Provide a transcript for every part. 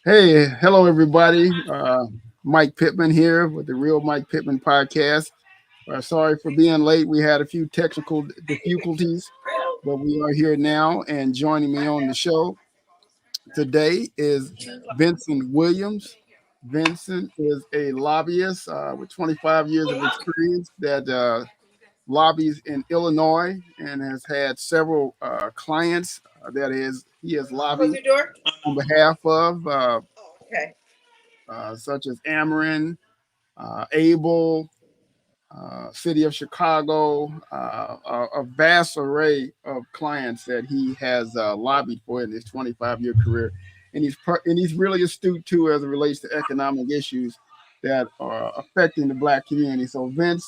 Hey, hello everybody. Mike Pittman here with the Real Mike Pittman Podcast. Sorry for being late. We had a few technical difficulties, but we are here now. And joining me on the show today is Vincent Williams. Vincent is a lobbyist with 25 years of experience that lobbies in Illinois and has had several clients that he has lobbied on behalf of. Such as Ameren, Able, City of Chicago, a vast array of clients that he has lobbied for in his 25-year career, and he's really astute too as it relates to economic issues that are affecting the Black community. So, Vince,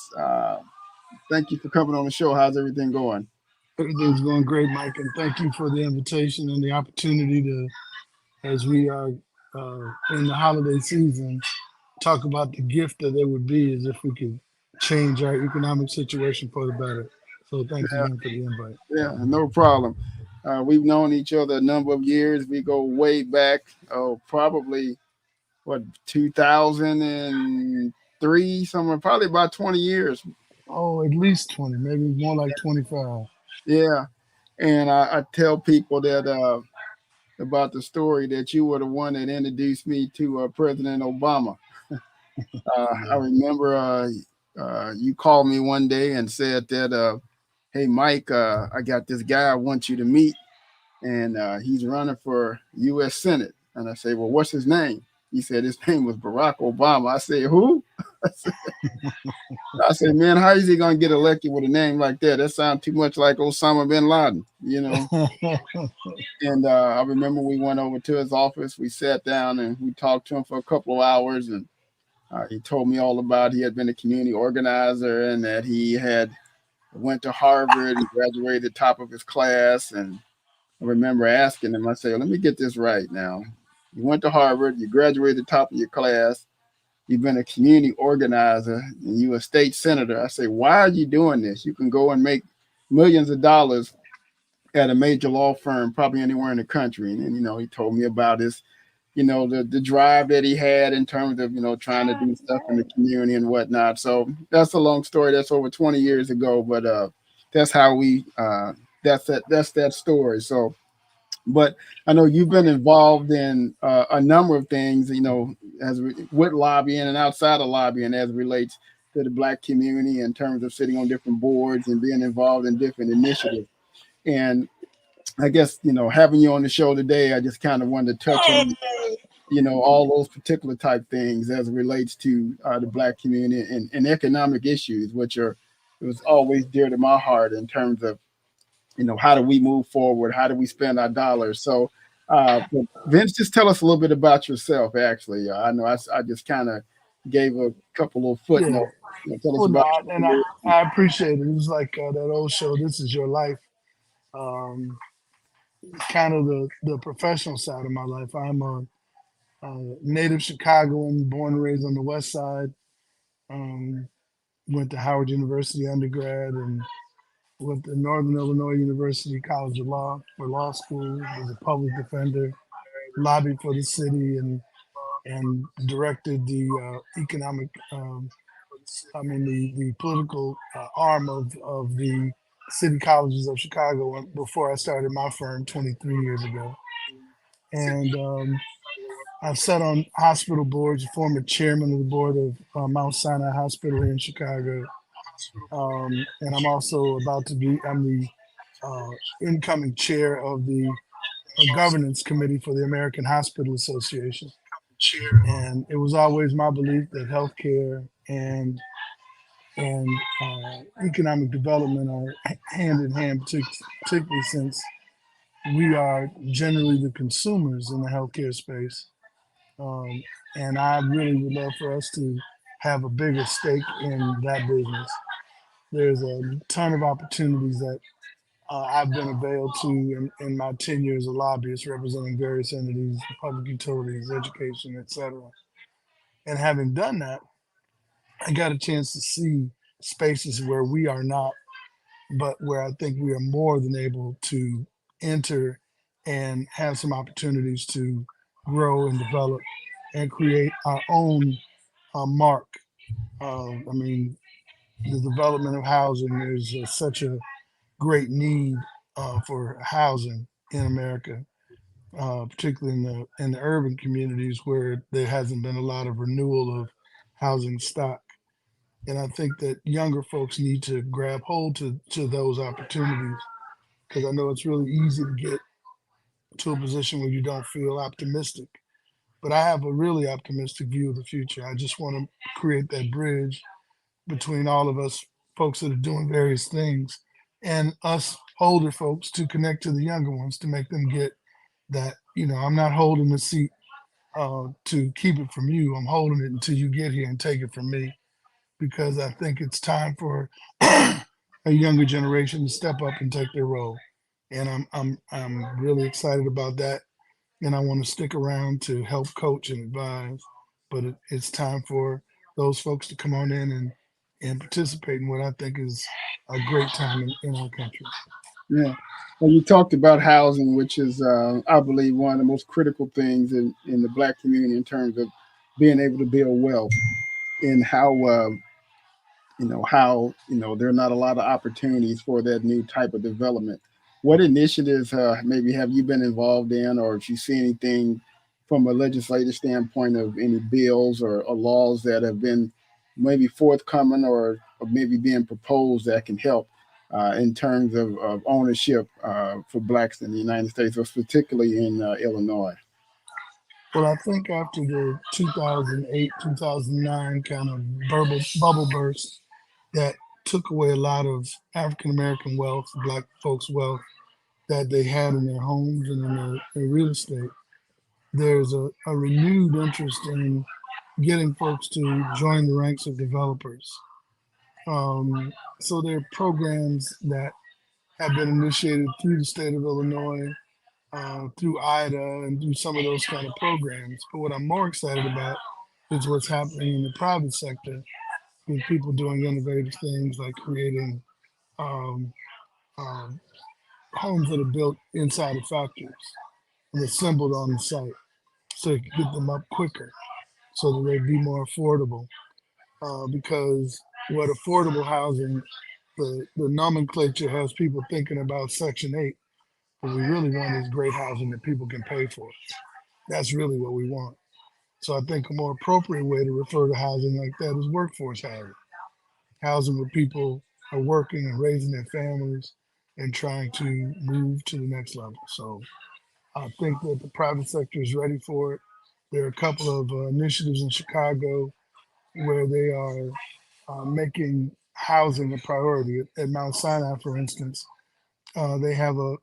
thank you for coming on the show. How's everything going? Everything's going great, Mike, and thank you for the invitation and the opportunity to, as we are in the holiday season, talk about the gift that it would be as if we could change our economic situation for the better. So thanks Yeah, again for the invite. yeah, no problem. We've known each other a number of years. We go way back. Oh, probably what 2003, somewhere, probably about 20 years. Oh, at least 20, maybe more like 25. Yeah, and I tell people that about the story that you were the one that introduced me to President Obama. I Yeah. remember you called me one day and said that, "Hey, Mike, I got this guy I want you to meet, and he's running for U.S. Senate." And I say, "Well, what's his name?" He said his name was Barack Obama. I said, "Who?" I said, "Man, how is he gonna get elected with a name like that? That sounds too much like Osama bin Laden, you know." And I remember we went over to his office. We sat down and we talked to him for a couple of hours, and he told me all about he had been a community organizer and that he had went to Harvard and graduated top of his class. And I remember asking him, I said, "Let me get this right now. You went to Harvard, you graduated top of your class, you've been a community organizer, and you a state senator." I say, "Why are you doing this? You can go and make millions of dollars at a major law firm, probably anywhere in the country." And he told me about his, the drive that he had in terms of, trying to do stuff in the community and whatnot. So that's a long story. That's over 20 years ago, but that's how that's that story. So, but I know you've been involved in a number of things, with lobbying and outside of lobbying as it relates to the Black community in terms of sitting on different boards and being involved in different initiatives. And I guess, having you on the show today, I just kind of wanted to touch on, all those particular type things as it relates to the Black community and economic issues, which are, it was always dear to my heart in terms of, how do we move forward? How do we spend our dollars? So, but Vince, just tell us a little bit about yourself, actually. I know I just kind of gave a couple of Yeah. footnotes. Tell us Well, no, about and your career. I appreciate it. It was like that old show, This Is Your Life. Um, Kind of the professional side of my life. I'm a native Chicagoan, born and raised on the West Side. Um, Went to Howard University undergrad and went to Northern Illinois University College of Law for law school. Was a public defender, lobbied for the city, and directed the economic, the political arm of the city colleges of Chicago before I started my firm 23 years ago. And I've sat on hospital boards, former chairman of the board of Mount Sinai Hospital here in Chicago. And I'm also I'm the incoming chair of the governance committee for the American Hospital Association. And it was always my belief that healthcare and economic development are hand in hand, particularly since we are generally the consumers in the healthcare space. Um, and I really would love for us to have a bigger stake in that business. There's a ton of opportunities that I've been availed to in my 10 years as a lobbyist representing various entities, public utilities, education, etc. And having done that, I got a chance to see spaces where we are not, but where I think we are more than able to enter and have some opportunities to grow and develop and create our own mark. I mean, the development of housing, there's such a great need for housing in America, particularly in the urban communities where there hasn't been a lot of renewal of housing stock. And I think that younger folks need to grab hold to those opportunities, because I know it's really easy to get to a position where you don't feel optimistic. But I have a really optimistic view of the future. I just want to create that bridge between all of us folks that are doing various things and us older folks to connect to the younger ones to make them get that, I'm not holding the seat to keep it from you. I'm holding it until you get here and take it from me, because I think it's time for a younger generation to step up and take their role. And I'm really excited about that, and I want to stick around to help coach and advise. But it's time for those folks to come on in and participate in what I think is a great time in our country. Yeah. Well, you talked about housing, which is, I believe, one of the most critical things in the Black community in terms of being able to build wealth, and how there are not a lot of opportunities for that new type of development. What initiatives maybe have you been involved in, or if you see anything from a legislative standpoint of any bills or laws that have been maybe forthcoming, or maybe being proposed that can help in terms of ownership for blacks in the United States, or particularly in Illinois? Well, I think after the 2008, 2009 kind of bubble burst that took away a lot of African American wealth, Black folks' wealth that they had in their homes and in their real estate, there's a renewed interest in getting folks to join the ranks of developers. Um, so there are programs that have been initiated through the state of Illinois, through IDA, and through some of those kind of programs. But what I'm more excited about is what's happening in the private sector, with people doing innovative things like creating um, um, homes that are built inside of factories and assembled on the site, so you can get them up quicker, so that they'd be more affordable. Because what affordable housing, the nomenclature has people thinking about Section 8. What we really want is great housing that people can pay for. That's really what we want. So I think a more appropriate way to refer to housing like that is workforce housing, housing where people are working and raising their families and trying to move to the next level. So I think that the private sector is ready for it. There are a couple of initiatives in Chicago where they are making housing a priority. At Mount Sinai, for instance, they have a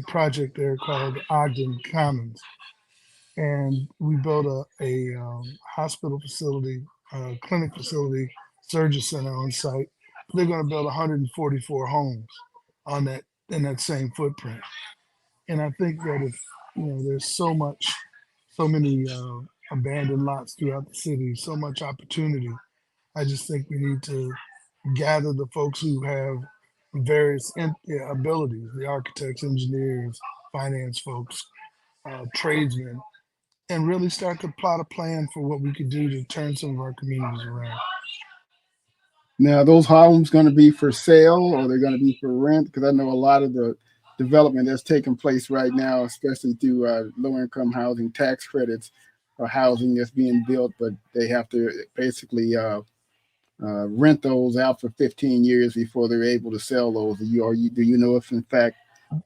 project there called Ogden Commons, and we built a hospital facility, clinic facility, surgery center on site. They're going to build 144 homes on that in that same footprint. And I think that if there's so many abandoned lots throughout the city, so much opportunity. I just think we need to gather the folks who have various abilities, the architects, engineers, finance folks, tradesmen, and really start to plot a plan for what we could do to turn some of our communities around. Now, are those homes going to be for sale, or they're going to be for rent? Because I know a lot of the development that's taking place right now, especially through low income housing tax credits, or housing that's being built, but they have to basically rent those out for 15 years before they're able to sell those. Do you know if in fact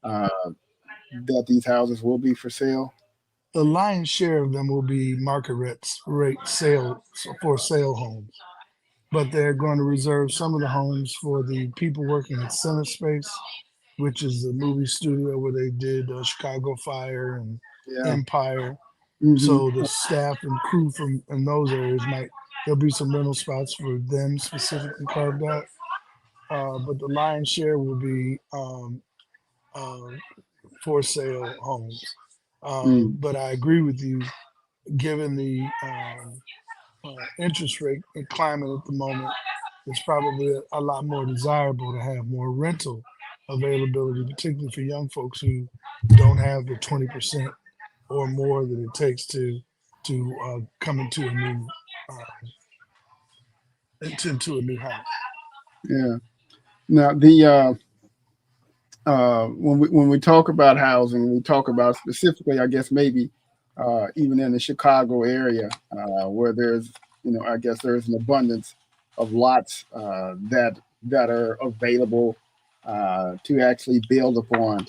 uh, that these houses will be for sale? The lion's share of them will be market rate sale for sale homes, but they're going to reserve some of the homes for the people working at Center Space, which is the movie studio where they did Chicago Fire and Yeah. Empire. Hmm. So the staff and crew from in those areas there'll be some rental spots for them specifically carved out. But the lion's share will be uh, for sale homes. Mm. But I agree with you, given the interest rate and climate at the moment, it's probably a lot more desirable to have more rental availability, particularly for young folks who don't have the 20% or more that it takes to come into a new house. Yeah. Now the when we talk about housing, we talk about specifically, I guess maybe even in the Chicago area, where there's, I guess there's an abundance of lots that are available to actually build upon.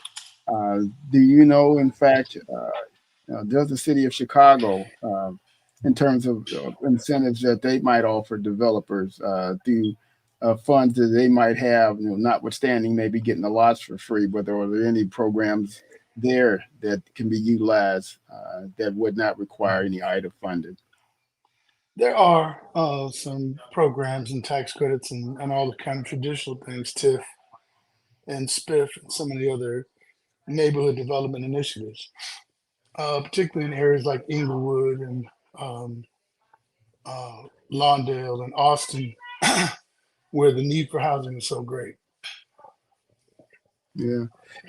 Uh, do you know, in fact, does the city of Chicago, in terms of incentives that they might offer developers, do funds that they might have, notwithstanding maybe getting the lots for free, but are there any programs there that can be utilized that would not require any IDA funding? There are some programs and tax credits and all the kind of traditional things, TIF and SPIF and some of the other neighborhood development initiatives, particularly in areas like Inglewood and um, Lawndale and Austin, where the need for housing is so great. Yeah.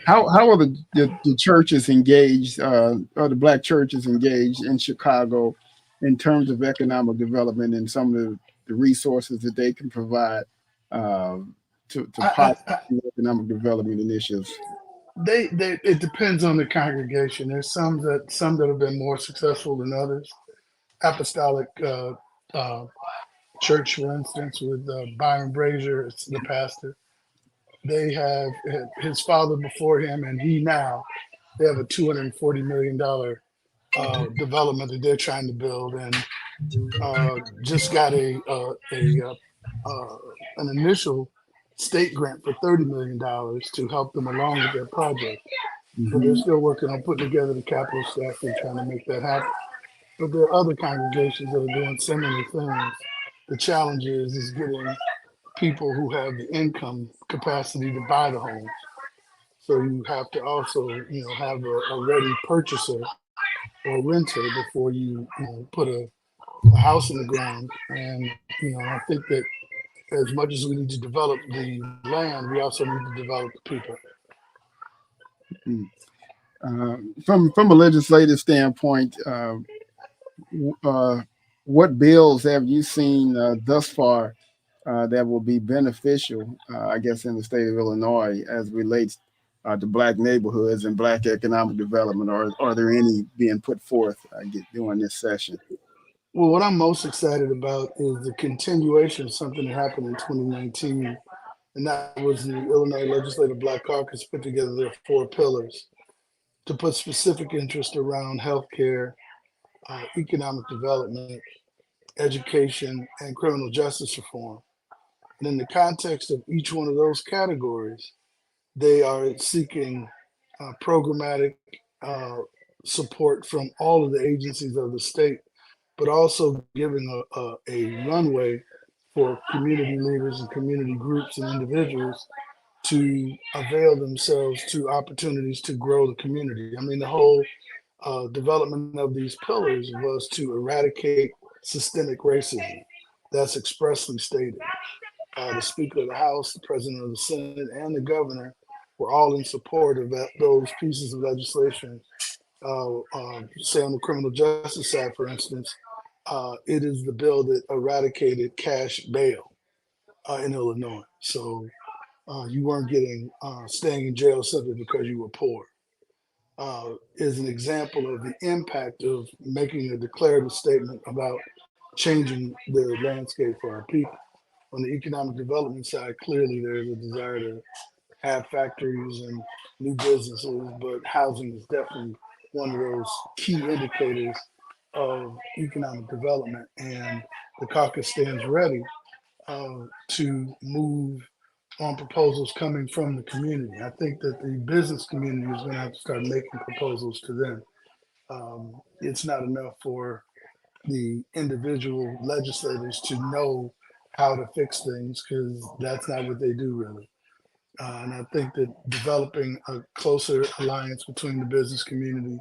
How are the churches engaged, or the black churches engaged in Chicago in terms of economic development and some of the resources that they can provide to I, positive I, economic development initiatives? they it depends on the congregation. There's some that have been more successful than others. Apostolic uh, Church, for instance, with Byron Brazier, it's the pastor. They have his father before him, and he now. They have a $240 million development that they're trying to build, and just got an initial state grant for $30 million to help them along with their project. But they're Hmm. still working on putting together the capital staff and trying to make that happen. But there are other congregations that are doing similar things. The challenge is getting people who have the income capacity to buy the homes. So you have to also, have a ready purchaser or renter before you put a house in the ground. And I think that as much as we need to develop the land, we also need to develop the people. From a legislative standpoint, uh, what bills have you seen thus far that will be beneficial, I guess, in the state of Illinois as relates to black neighborhoods and black economic development? Or are there any being put forth during this session? Well, what I'm most excited about is the continuation of something that happened in 2019, and that was the Illinois Legislative Black Caucus put together their 4 pillars to put specific interest around healthcare, economic development, education, and criminal justice reform. And in the context of each one of those categories, they are seeking programmatic uh, support from all of the agencies of the state, but also giving a runway for community leaders and community groups and individuals to avail themselves to opportunities to grow the community. I mean, the whole development of these pillars was to eradicate systemic racism. That's expressly stated. The Speaker of the House, the President of the Senate, and the Governor were all in support of those pieces of legislation. Say on the criminal justice side, for instance, it is the bill that eradicated cash bail in Illinois. So you weren't getting staying in jail simply because you were poor. Is an example of the impact of making a declarative statement about changing the landscape for our people. On the economic development side, clearly there's a desire to have factories and new businesses, but housing is definitely one of those key indicators of economic development. And the caucus stands ready to move on proposals coming from the community. I think that the business community is going to have to start making proposals to them. It's not enough for the individual legislators to know how to fix things because that's not what they do really. And I think that developing a closer alliance between the business community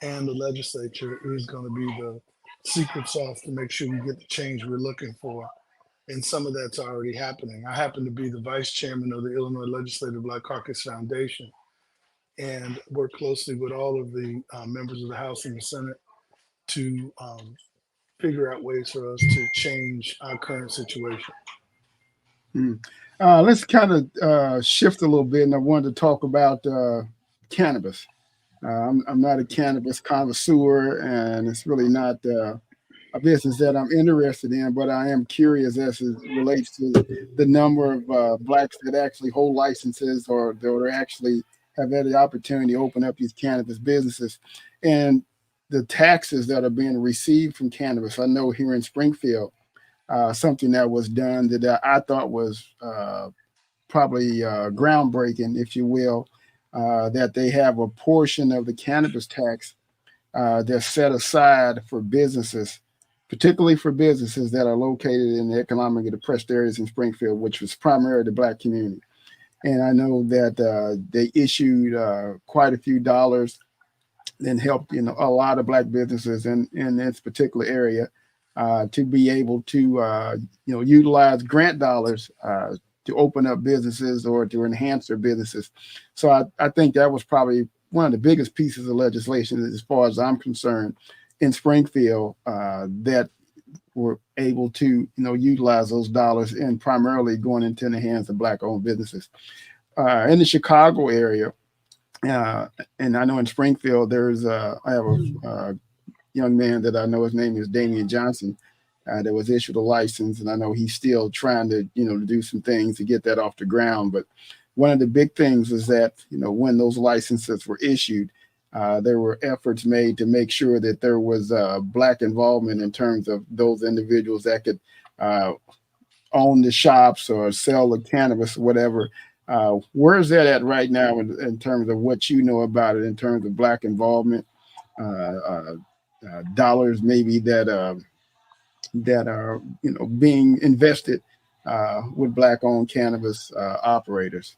and the legislature is going to be the secret sauce to make sure we get the change we're looking for and some of that's already happening. I happen to be the vice chairman of the Illinois Legislative Black Caucus Foundation and work closely with all of the members of the House and the Senate to figure out ways for us to change our current situation. Hmm. Let's kind of shift a little bit, and I wanted to talk about cannabis. I'm not a cannabis connoisseur, and it's really not a business that I'm interested in, but I am curious as it relates to the number of blacks that actually hold licenses or that actually have had the opportunity to open up these cannabis businesses and the taxes that are being received from cannabis. I know here in Springfield, something that was done that I thought was probably groundbreaking, if you will, that they have a portion of the cannabis tax that's set aside for businesses, particularly for businesses that are located in the economically depressed areas in Springfield, which was primarily the black community. And I know that they issued quite a few dollars and helped a lot of black businesses in this particular area to be able to utilize grant dollars to open up businesses or to enhance their businesses. So I think that was probably one of the biggest pieces of legislation, as far as I'm concerned, in Springfield that were able to utilize those dollars and primarily going into the hands of black-owned businesses. In the Chicago area, and I know in Springfield, I have a young man that I know, his name is Damian Johnson, that was issued a license, and I know he's still trying to to do some things to get that off the ground. But one of the big things is that when those licenses were issued, there were efforts made to make sure that there was black involvement in terms of those individuals that could own the shops or sell the cannabis or whatever. Where is that at right now in terms of what you know about it, in terms of black involvement, dollars maybe that are being invested with black-owned cannabis operators?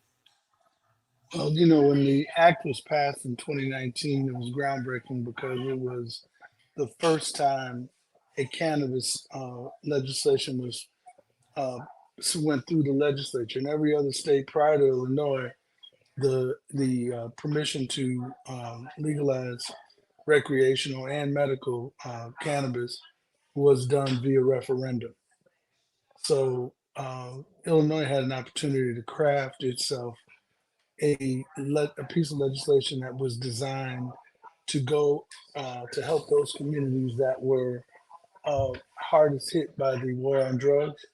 Well, when the act was passed in 2019, it was groundbreaking because it was the first time a cannabis legislation uh, went through the legislature. In every other state prior to Illinois, the permission to legalize recreational and medical cannabis was done via referendum. So Illinois had an opportunity to craft itself a piece of legislation that was designed to go to help those communities that were hardest hit by the war on drugs,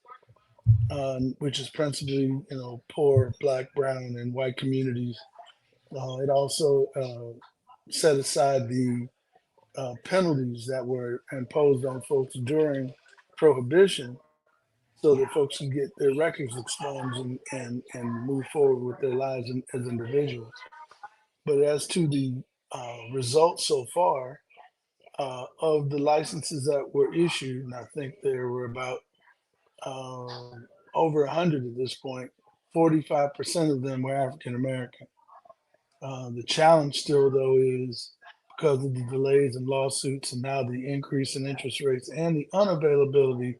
which is principally poor black, brown, and white communities. It also set aside the penalties that were imposed on folks during prohibition so that folks can get their records expunged and move forward with their lives as individuals. But as to the results so far of the licenses that were issued, and I think there were about over 100 at this point, 45% of them were African American. The challenge still, though, is because of the delays in lawsuits and now the increase in interest rates and the unavailability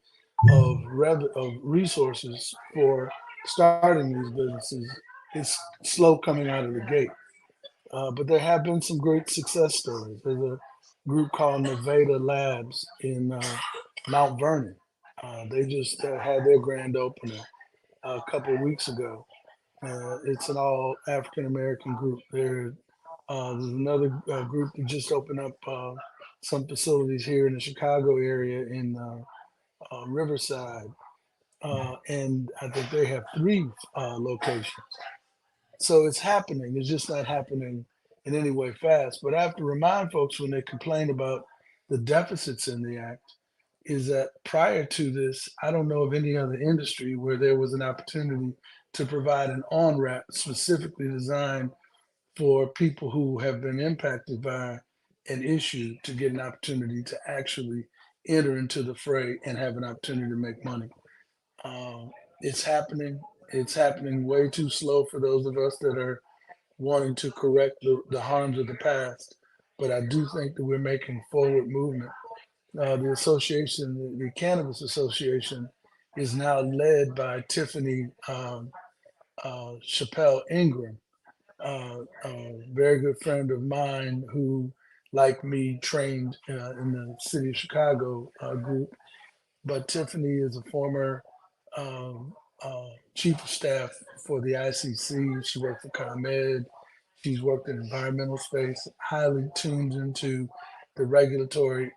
of resources for starting these businesses, it's slow coming out of the gate. But there have been some great success stories. There's a group called Nevada Labs in Mount Vernon. They just had their grand opening a couple of weeks ago. It's an all African American group. There's another group that just opened up some facilities here in the Chicago area in Riverside, and I think they have three locations. So it's happening. It's just not happening in any way fast. But I have to remind folks when they complain about the deficits in the act is that prior to this, I don't know of any other industry where there was an opportunity to provide an on ramp specifically designed for people who have been impacted by an issue to get an opportunity to actually enter into the fray and have an opportunity to make money. Um, it's happening. It's happening way too slow for those of us that are wanting to correct the harms of the past. But I do think that we're making forward movement. The association, the Cannabis Association, is now led by Tiffany Chappelle Ingram, a very good friend of mine who, like me, trained in the city of Chicago group. But Tiffany is a former um, chief of staff for the ICC. She worked for ComEd. She's worked in environmental space, highly tuned into the regulatory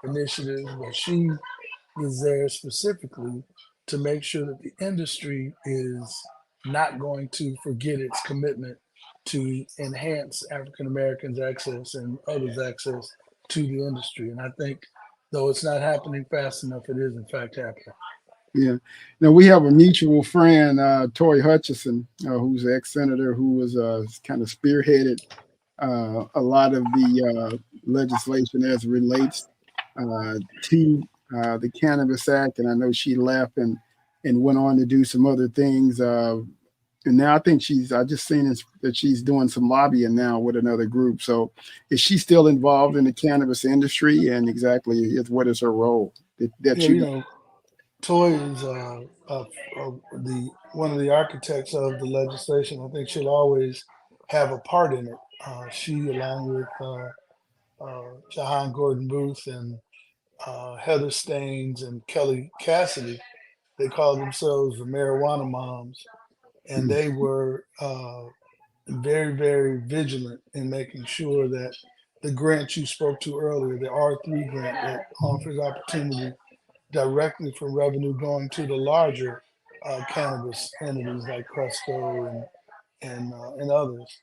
initiatives, but she is there specifically to make sure that the industry is not going to forget its commitment to enhance African Americans' access and others' access to the industry. And I think, though it's not happening fast enough, it is in fact happening. Yeah. Now we have a mutual friend, Tory Hutchison, who's an ex-senator who was kind of spearheaded a lot of the legislation as it relates to the Cannabis Act, and I know she left and went on to do some other things. And now I think I just seen that she's doing some lobbying now with another group. So is she still involved in the cannabis industry? And exactly what is her role that Yeah, you you know? know, Toy is the one of the architects of the legislation. I think she'll always have a part in it. She, along with Jahan Gordon Booth and Heather Staines and Kelly Cassidy, they call themselves the marijuana moms, and Mm, they were very, very vigilant in making sure that the grant you spoke to earlier, the R3 grant that offers opportunity directly from revenue going to the larger cannabis entities like Cresco and others,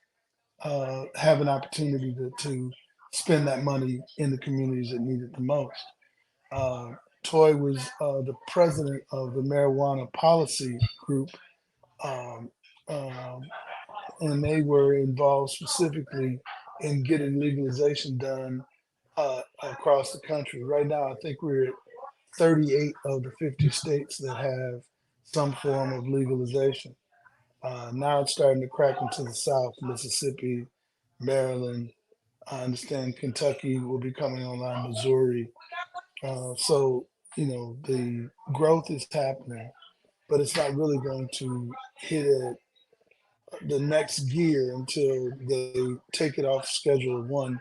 have an opportunity to spend that money in the communities that need it the most. Uh, Toy was the president of the marijuana policy group, um, um, and they were involved specifically in getting legalization done across the country. Right now, I think we're at 38 of the 50 states that have some form of legalization. Now it's starting to crack into the South, Mississippi, Maryland. I understand Kentucky will be coming online, Missouri. So, the growth is happening, but it's not really going to hit the next gear until they take it off Schedule 1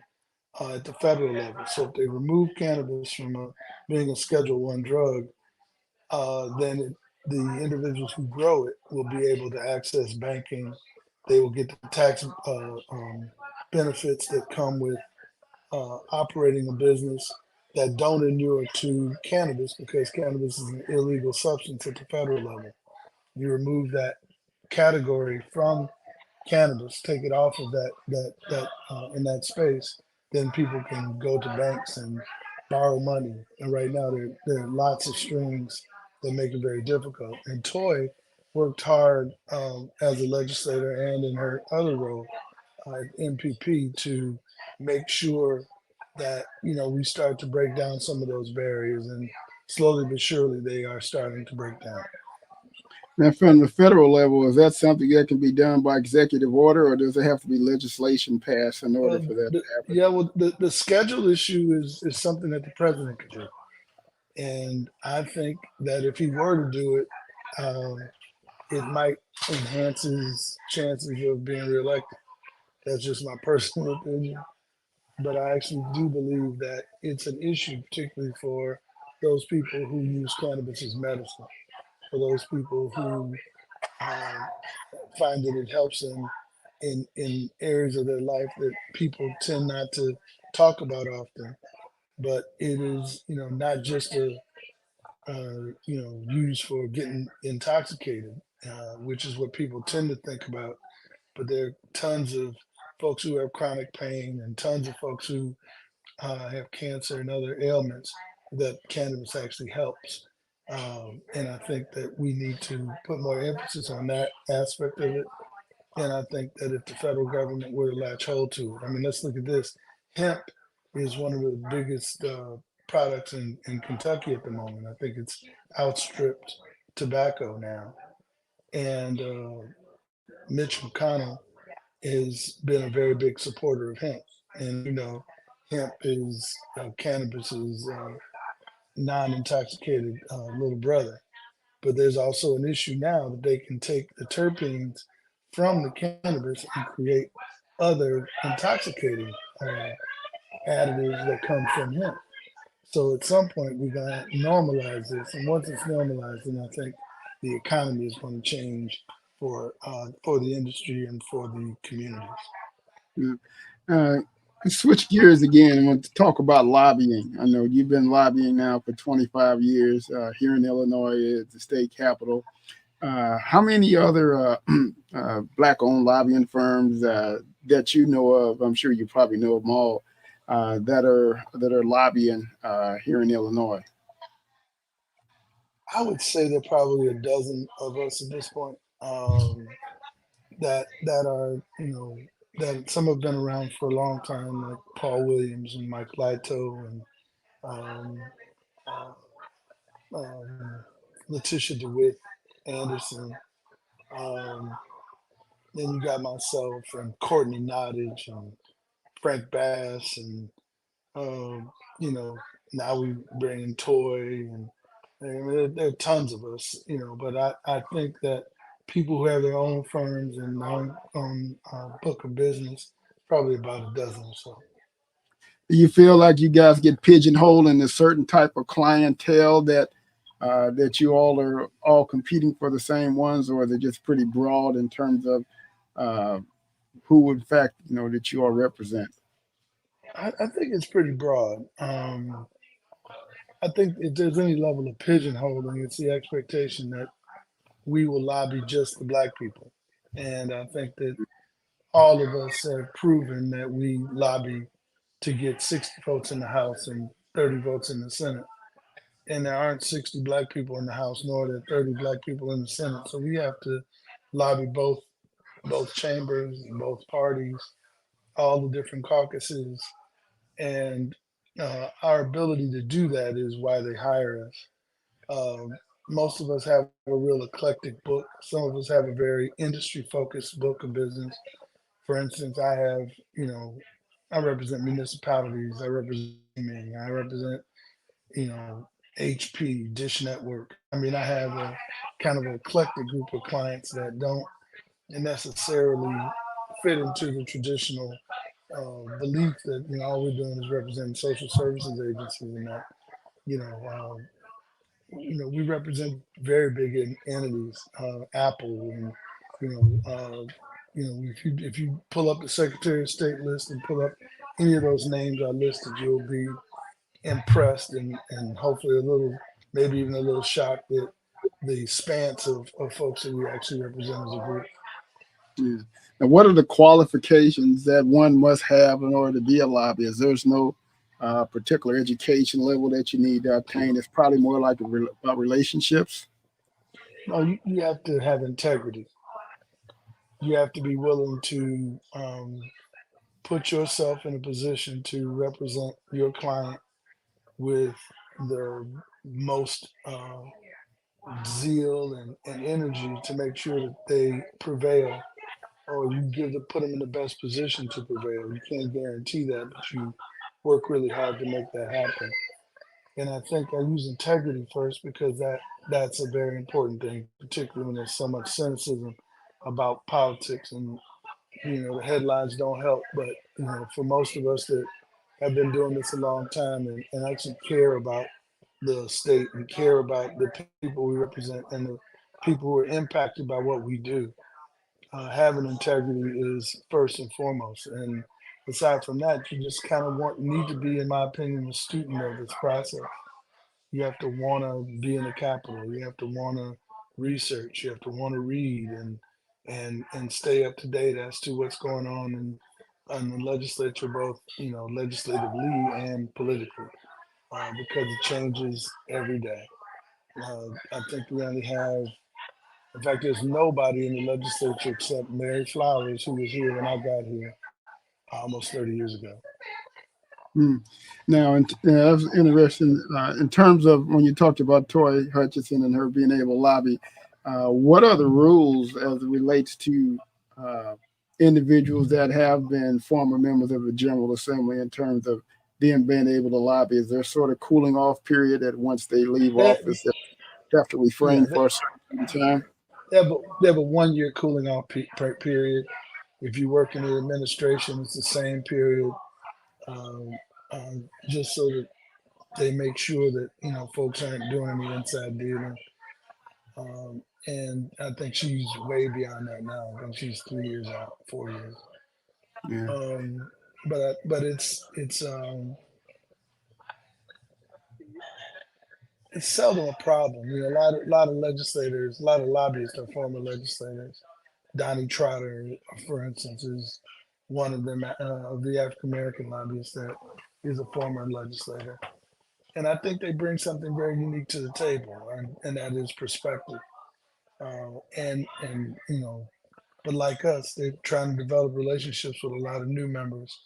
at the federal level. So if they remove cannabis from being a Schedule 1 drug, then the individuals who grow it will be able to access banking. They will get the tax benefits that come with operating a business that don't inure to cannabis because cannabis is an illegal substance at the federal level. You remove that category from cannabis, take it off of that in that space, then people can go to banks and borrow money. And right now, there are lots of strings that make it very difficult. And Toy worked hard as a legislator and in her other role at MPP to make sure that we start to break down some of those barriers, and slowly but surely they are starting to break down. Now, from the federal level, is that something that can be done by executive order, or does it have to be legislation passed in order for that to happen? Yeah, well, the schedule issue is something that the president could do, and I think that if he were to do it, it might enhance his chances of being reelected. That's just my personal opinion, but I actually do believe that it's an issue, particularly for those people who use cannabis as medicine, for those people who um, find that it helps them in areas of their life that people tend not to talk about often. But it is, not just used for getting intoxicated, which is what people tend to think about. But there are tons of folks who have chronic pain and tons of folks who have cancer and other ailments that cannabis actually helps. And I think that we need to put more emphasis on that aspect of it. And I think that if the federal government were to latch hold to it, I mean, let's look at this. Hemp is one of the biggest products in Kentucky at the moment. I think it's outstripped tobacco now. And Mitch McConnell has been a very big supporter of hemp. And, hemp is cannabis's non intoxicated little brother. But there's also an issue now that they can take the terpenes from the cannabis and create other intoxicating uh, additives that come from hemp. So at some point we gotta normalize this, and once it's normalized, then I think the economy is going to change for the industry and for the communities. Yeah. Uh, Switch gears again. I want to talk about lobbying. I know you've been lobbying now for 25 years here in Illinois at the state capitol. How many other black-owned lobbying firms that you know of? I'm sure you probably know them all that are lobbying here in Illinois. I would say there are probably a dozen of us at this point that are that some have been around for a long time, like Paul Williams and Mike Lito and um, uh, um, Letitia DeWitt Anderson. Um, then you got myself and Courtney Nottage and Frank Bass and um, you know now we bring in Toy and there are tons of us, but I think that people who have their own firms and own book of business, probably about a dozen or so. Do you feel like you guys get pigeonholed in a certain type of clientele that you all are all competing for the same ones, or are they just pretty broad in terms of uh, who, in fact, that you all represent? I think it's pretty broad. I think if there's any level of pigeonholing, it's the expectation that we will lobby just the black people. And I think that all of us have proven that we lobby to get 60 votes in the House and 30 votes in the Senate. And there aren't 60 black people in the House, nor are there 30 black people in the Senate. So we have to lobby both chambers, both parties, all the different caucuses, and our ability to do that is why they hire us. Um, Most of us have a real eclectic book. Some of us have a very industry focused book of business. For instance, I represent municipalities, I represent gaming, I represent, you know, HP, Dish Network. I mean, I have a kind of an eclectic group of clients that don't necessarily fit into the traditional belief that all we're doing is representing social services agencies and that you know we represent very big entities, Apple, and you if you pull up the Secretary of State list and pull up any of those names I listed, you'll be impressed and hopefully a little, maybe even a little shocked at the span of folks that we actually represent as a group. Yeah. Now, what are the qualifications that one must have in order to be a lobbyist? There's no particular education level that you need to obtain. It's probably more like about relationships. No, you have to have integrity. You have to be willing to put yourself in a position to represent your client with the most zeal and energy to make sure that they prevail, or you put them in the best position to prevail. You can't guarantee that, but you work really hard to make that happen. And I think I use integrity first because that's a very important thing, particularly when there's so much cynicism about politics, and the headlines don't help. But for most of us that have been doing this a long time and actually care about the state and care about the people we represent and the people who are impacted by what we do, having integrity is first and foremost. And aside from that, you just kind of need to be, in my opinion, a student of this process. You have to want to be in the Capitol. You have to want to research. You have to want to read and stay up to date as to what's going on in the legislature, both legislatively and politically, because it changes every day. I think we only have, in fact, there's nobody in the legislature except Mary Flowers, who was here when I got here almost 30 years ago. Hmm. Now, that was interesting. In terms of when you talked about Toy Hutchinson and her being able to lobby, what are the rules as it relates to uh, individuals that have been former members of the General Assembly in terms of them being able to lobby? Is there sort of cooling off period that once they leave There, office? have to Yeah, refrain for a certain period of time. they have a 1 year cooling off period. If you work in the administration, it's the same period, um, just so that they make sure that folks aren't doing any inside dealing. And I think she's way beyond that now. I think she's 3 years out, 4 years. Yeah. Um, but it's seldom a problem. A lot of legislators, a lot of lobbyists are former legislators. Donnie Trotter, for instance, is one of them of the African American lobbyists that is a former legislator. And I think they bring something very unique to the table, and that is perspective. And but like us, they're trying to develop relationships with a lot of new members.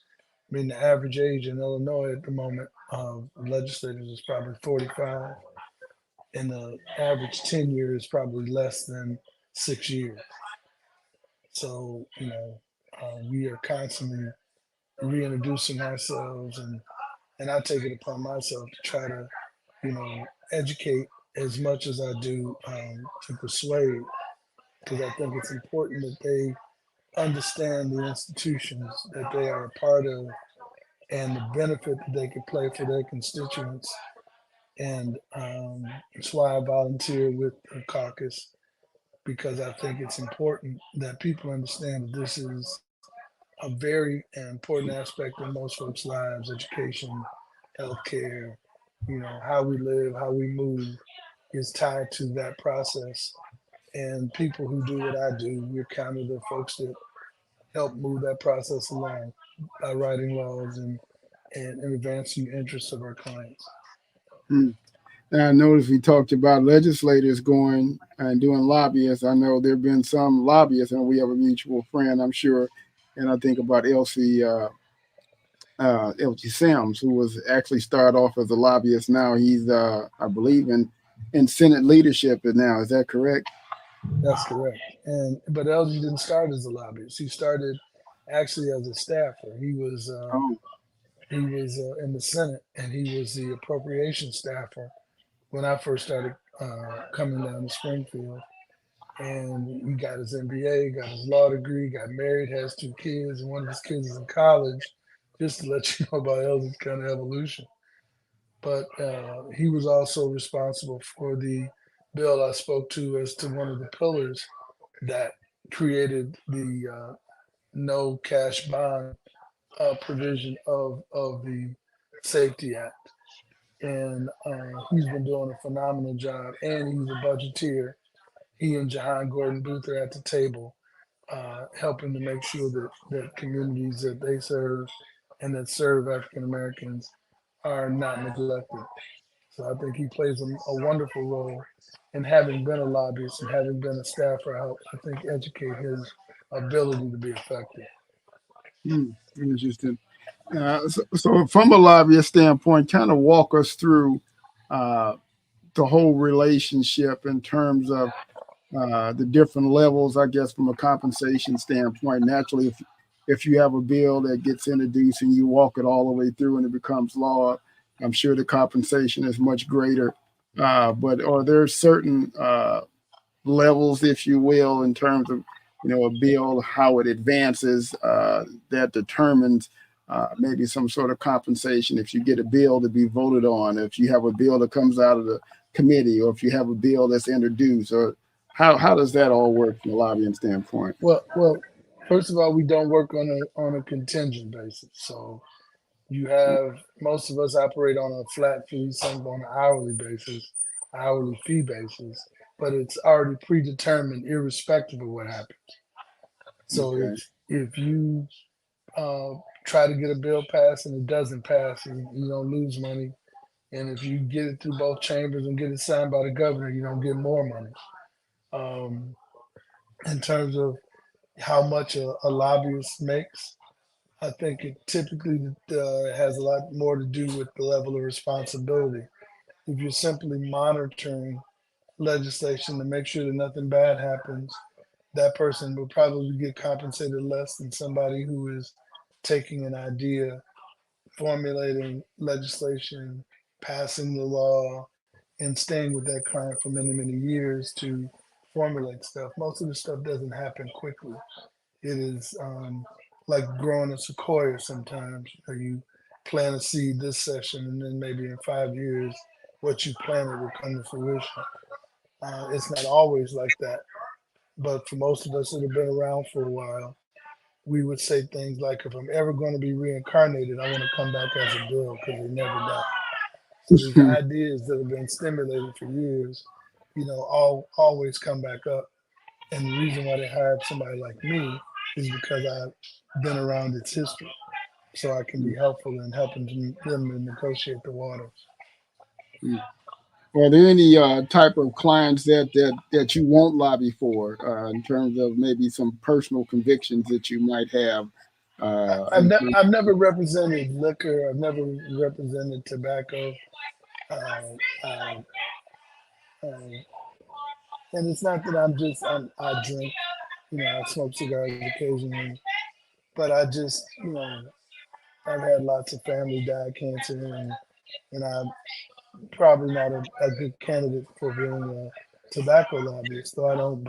I mean, the average age in Illinois at the moment of legislators is probably 45, and the average tenure is probably less than 6 years. So, we are constantly reintroducing ourselves, and I take it upon myself to try to, educate as much as I do, to persuade, because I think it's important that they understand the institutions that they are a part of and the benefit that they could play for their constituents. And that's why I volunteer with the caucus, because I think it's important that people understand that this is a very important aspect of most folks' lives: education, healthcare, how we live, how we move is tied to that process. And people who do what I do, we're kind of the folks that help move that process along by writing laws and advancing the interests of our clients. Hmm. And I noticed we talked about legislators going and doing lobbyists. I know there have been some lobbyists, and we have a mutual friend, I'm sure. And I think about Elsie Sims, who was actually started off as a lobbyist. Now he's, I believe, in Senate leadership now. Is that correct? That's correct. But LG didn't start as a lobbyist. He started actually as a staffer. Oh, He was in the Senate, and he was the appropriation staffer when I first started coming down to Springfield. And he got his MBA, got his law degree, got married, has 2 kids, and one of his kids is in college. Just to let you know about Elgie's kind of evolution. But he was also responsible for the bill I spoke to as to one of the pillars that created the no cash bond provision of the Safety Act. And he's been doing a phenomenal job, and he's a budgeteer. He and Jahan Gordon Booth are at the table, helping to make sure that communities that they serve and that serve African Americans are not neglected. So I think he plays a wonderful role. And having been a lobbyist and having been a staffer, I think educate his ability to be effective. interesting. So from a lobbyist standpoint, kind of walk us through uh, the whole relationship in terms of the different levels, I guess, from a compensation standpoint. Naturally, if you have a bill that gets introduced and you walk it all the way through and it becomes law, I'm sure the compensation is much greater. But are there certain levels, if you will, in terms of a bill, how it advances, that determines maybe some sort of compensation if you get a bill to be voted on, if you have a bill that comes out of the committee, or if you have a bill that's introduced, or how does that all work from a lobbying standpoint? Well, first of all, we don't work on a contingent basis. So you have most of us operate on a flat fee, some on an hourly fee basis, but it's already predetermined, irrespective of what happens. So Okay. if you uh, try to get a bill passed and it doesn't pass, you don't lose money. And if you get it through both chambers and get it signed by the governor, you don't get more money. Um, in terms of how much a lobbyist makes, I think it typically has a lot more to do with the level of responsibility. If you're simply monitoring legislation to make sure that nothing bad happens, that person will probably get compensated less than somebody who is taking an idea, formulating legislation, passing the law, and staying with that client for many, many years to formulate stuff. Most of the stuff doesn't happen quickly. It is like growing a sequoia sometimes. You plant a seed this session, and then maybe in 5 years, what you planted will come to fruition. It's not always like that, but for most of us that have been around for a while, we would say things like, if I'm ever going to be reincarnated, I want to come back as a bill because they never die. So these ideas that have been stimulated for years, always come back up. And the reason why they hired somebody like me is because I've been around its history, so I can be helpful in helping them to negotiate the waters. Are there any type of clients that you won't lobby for in terms of maybe some personal convictions that you might have? I've never represented liquor. I've never represented tobacco. Uh, uh, uh, and it's not that I drink. I smoke cigars occasionally, but I just, I've had lots of family die of cancer, and I'm probably not a good candidate for being a tobacco lobbyist. Though I don't,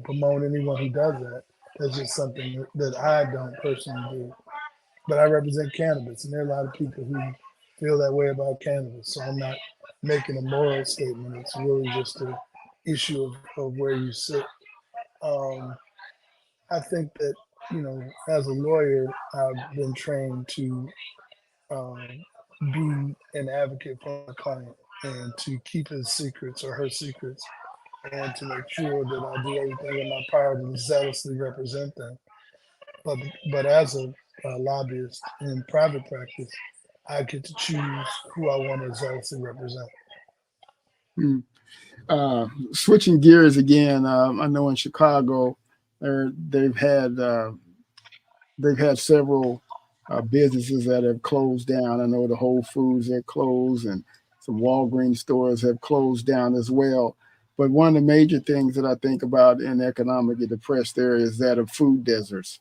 promote anyone who does that. That's just something that I don't personally do. But I represent cannabis, and there are a lot of people who feel that way about cannabis. So I'm not making a moral statement. It's really just an issue of where you sit. Um, I think that, as a lawyer, I've been trained to um, be an advocate for my client and to keep his secrets or her secrets, and to make sure that I do everything in my power to zealously represent them. But but as a lobbyist in private practice, I get to choose who I want to zealously represent. Mm. Switching gears again, I know in Chicago, they've had they've had several businesses that have closed down. I know the Whole Foods have closed, and some Walgreens stores have closed down as well. But one of the major things that I think about in economically depressed areas is that of food deserts,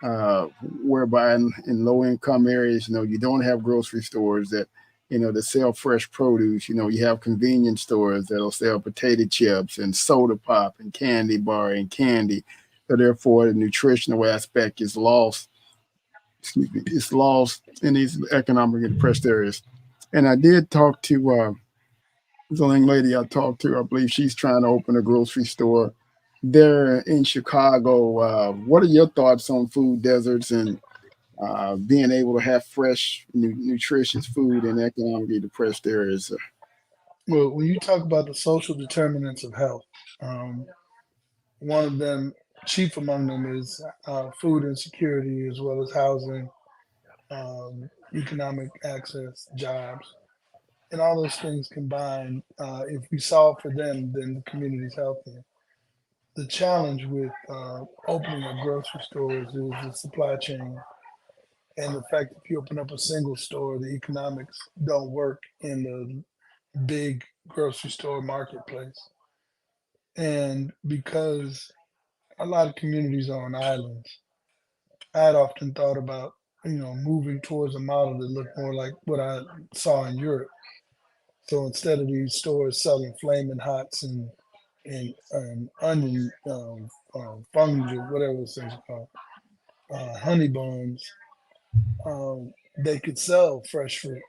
uh, whereby in low income areas, you don't have grocery stores that sell fresh produce. You have convenience stores that'll sell potato chips and soda pop and candy bar and candy. So therefore, the nutritional aspect is lost. Excuse me, it's lost in these economically depressed areas. And I did talk to the young lady I talked to. I believe she's trying to open a grocery store there in Chicago. What are your thoughts on food deserts and being able to have fresh, nutritious food in economically depressed areas? Well, when you talk about the social determinants of health, um, one of them, chief among them, is food insecurity as well as housing, economic access, jobs, and all those things combined. If we solve for them, then the community's healthier. The challenge with opening up grocery stores is the supply chain, and the fact that if you open up a single store, the economics don't work in the big grocery store marketplace. And because a lot of communities are on islands, I had often thought about, moving towards a model that looked more like what I saw in Europe. So instead of these stores selling flaming hots and onion fungi, whatever those things are called, honey buns, they could sell fresh fruit,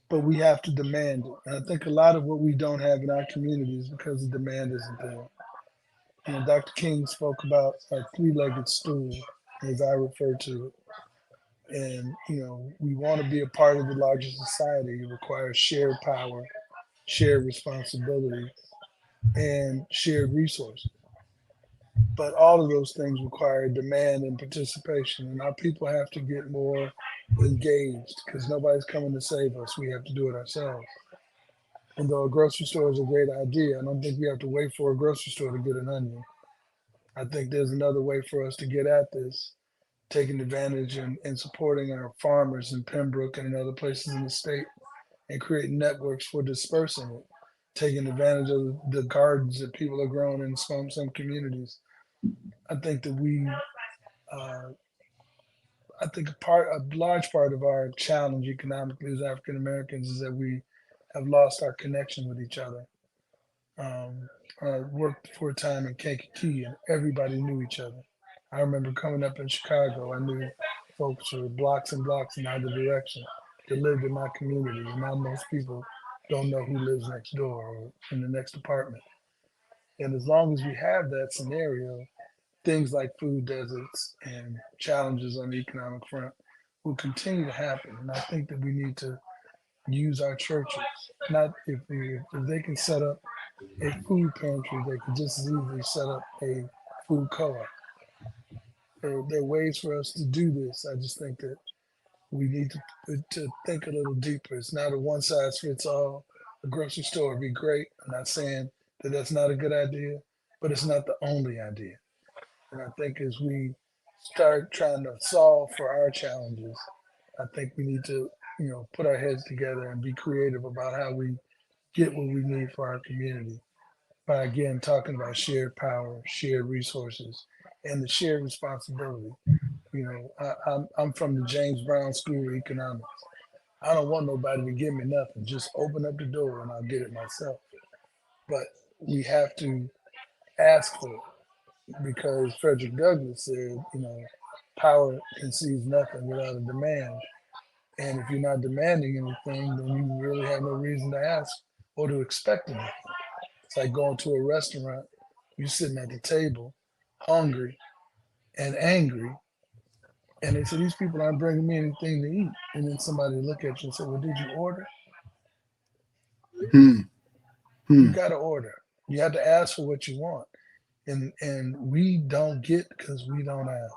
but we have to demand it. And I think a lot of what we don't have in our communities because the demand isn't there. Dr. King spoke about a three-legged stool, as I refer to it. And, we want to be a part of the larger society. It requires shared power, shared responsibility, and shared resources. But all of those things require demand and participation. And our people have to get more engaged because nobody's coming to save us. We have to do it ourselves. And though a grocery store is a great idea, I don't think we have to wait for a grocery store to get an onion. I think there's another way for us to get at this, taking advantage and supporting our farmers in Pembroke and in other places in the state and creating networks for dispersing it, taking advantage of the gardens that people are growing in some communities. I think that uh, I think a large part of our challenge economically as African Americans is that we have lost our connection with each other. I worked for a time in Kankakee, and everybody knew each other. I remember coming up in Chicago, I knew folks were blocks and blocks in either direction that lived in my community, and now most people don't know who lives next door or in the next apartment. And as long as we have that scenario, things like food deserts and challenges on the economic front will continue to happen. And I think that we need to use our churches. Not if they can set up a food pantry, they could just as easily set up a food co-op. There are ways for us to do this. I just think that we need to think a little deeper. It's not a one size fits all. A grocery store would be great. I'm not saying that that's not a good idea, but it's not the only idea. And I think as we start trying to solve for our challenges, I think we need to, put our heads together and be creative about how we get what we need for our community by again talking about shared power, shared resources, and the shared responsibility. I'm from the James Brown School of Economics. I don't want nobody to give me nothing. Just open up the door and I'll get it myself. But we have to ask for it because Frederick Douglass said, power conceives nothing without a demand. And if you're not demanding anything, then you really have no reason to ask or to expect anything. It's like going to a restaurant, you're sitting at the table, hungry and angry, and they say, these people aren't bringing me anything to eat. And then somebody look at you and say, well, did you order? Hmm. You Hmm. got to order. You have to ask for what you want. And we don't get because we don't ask.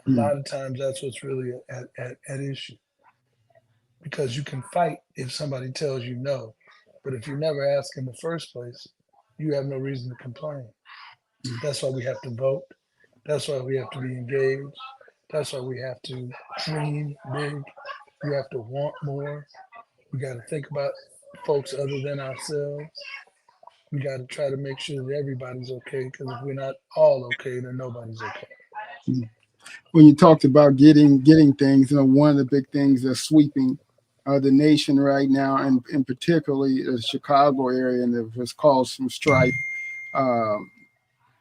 A Hmm. lot of times that's what's really at issue because you can fight if somebody tells you no. But if you never ask in the first place, you have no reason to complain. That's why we have to vote. That's why we have to be engaged. That's why we have to dream big. We have to want more. We got to think about folks other than ourselves. We got to try to make sure that everybody's okay because if we're not all okay, then nobody's okay. Hmm. When you talked about getting things, one of the big things that's sweeping the nation right now, and particularly the Chicago area, and it has caused some strife um,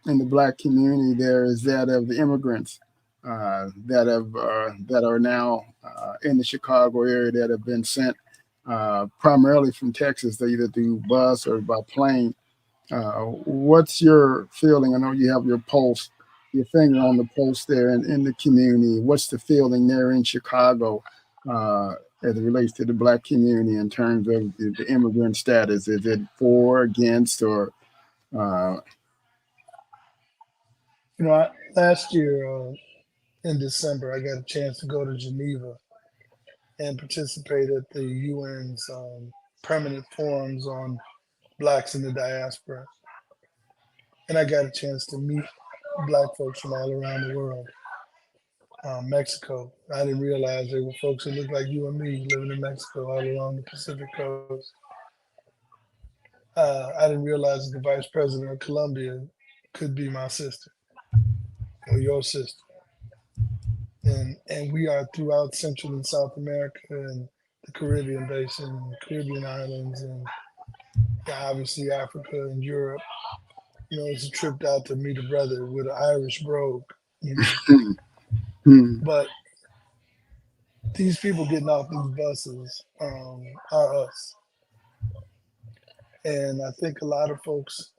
in the black community. There is that of the immigrants that are now in the Chicago area that have been sent primarily from Texas, either through bus or by plane. What's your feeling? I know you have your finger on the pulse there in the community. What's the feeling there in Chicago as it relates to the black community in terms of the immigrant status? Is it for, against, or uh, Last year in December, I got a chance to go to Geneva and participate at the UN's permanent forums on blacks in the diaspora. And I got a chance to meet black folks from all around the world. Mexico, I didn't realize there were folks that looked like you and me living in Mexico all along the Pacific coast. I didn't realize that the vice president of Colombia could be my sister or your sister. And we are throughout Central and South America and the Caribbean basin, Caribbean islands, and obviously Africa and Europe. It's a trip out to meet a brother with an Irish brogue, you know. hmm, hmm, But these people getting off these buses are us. And I think a lot of folks,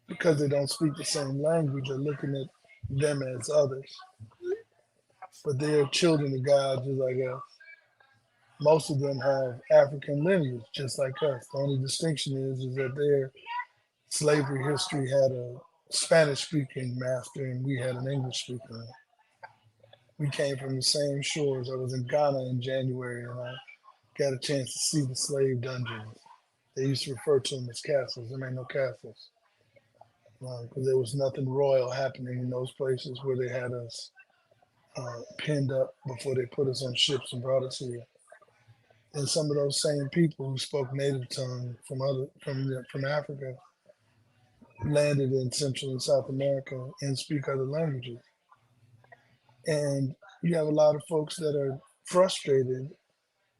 because they don't speak the same language, are looking at them as others. But they are children of God just like us. Most of them have African lineage just like us. The only distinction is that their slavery history had a Spanish speaking master and we had an English speaking. We came from the same shores. I was in Ghana in January and I got a chance to see the slave dungeons. They used to refer to them as castles. There ain't no castles because there was nothing royal happening in those places where they had us pinned up before they put us on ships and brought us here. And some of those same people who spoke native tongue from Africa landed in Central and South America and speak other languages. And you have a lot of folks that are frustrated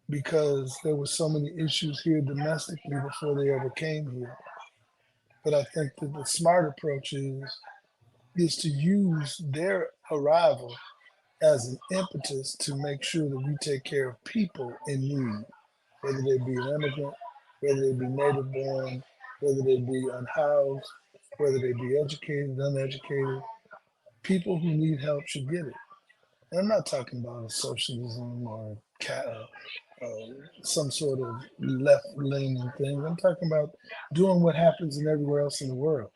because there were so many issues here domestically before they ever came here. But I think that the smart approach is to use their arrival as an impetus to make sure that we take care of people in need, whether they be an immigrant, whether they be native born, whether they be unhoused, whether they be educated, uneducated. People who need help should get it. And I'm not talking about a socialism or some sort of left-leaning thing. I'm talking about doing what happens in everywhere else in the world.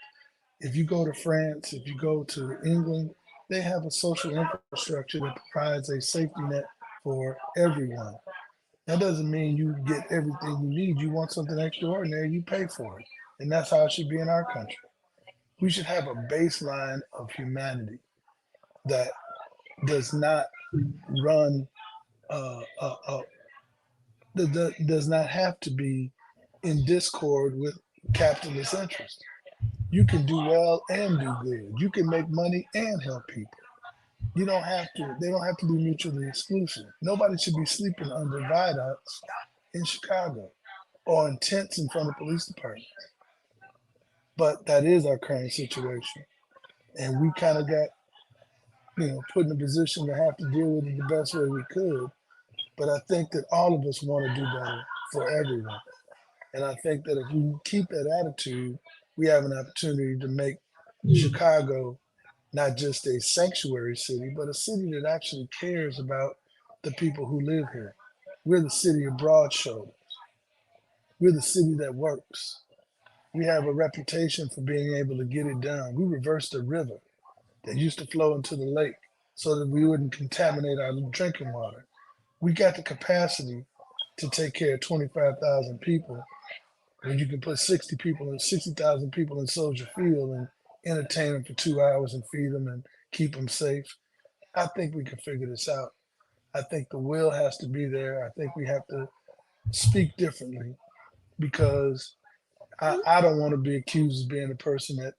If you go to France, if you go to England, they have a social infrastructure that provides a safety net for everyone. That doesn't mean you get everything you need. You want something extraordinary, you pay for it. And that's how it should be in our country. We should have a baseline of humanity that does not run, that does not have to be in discord with capitalist interests. You can do well and do good. You can make money and help people. You don't have to, they don't have to be mutually exclusive. Nobody should be sleeping under viaducts in Chicago or in tents in front of police departments. But that is our current situation. And we kind of got, put in a position to have to deal with it the best way we could. But I think that all of us want to do better for everyone. And I think that if we keep that attitude, we have an opportunity to make Chicago not just a sanctuary city, but a city that actually cares about the people who live here. We're the city of broad shoulders. We're the city that works. We have a reputation for being able to get it done. We reversed a river that used to flow into the lake so that we wouldn't contaminate our drinking water. We got the capacity to take care of 25,000 people when you can put 60,000 people in Soldier Field and entertain them for 2 hours and feed them and keep them safe. I think we can figure this out. I think the will has to be there. I think we have to speak differently because I don't want to be accused of being a person that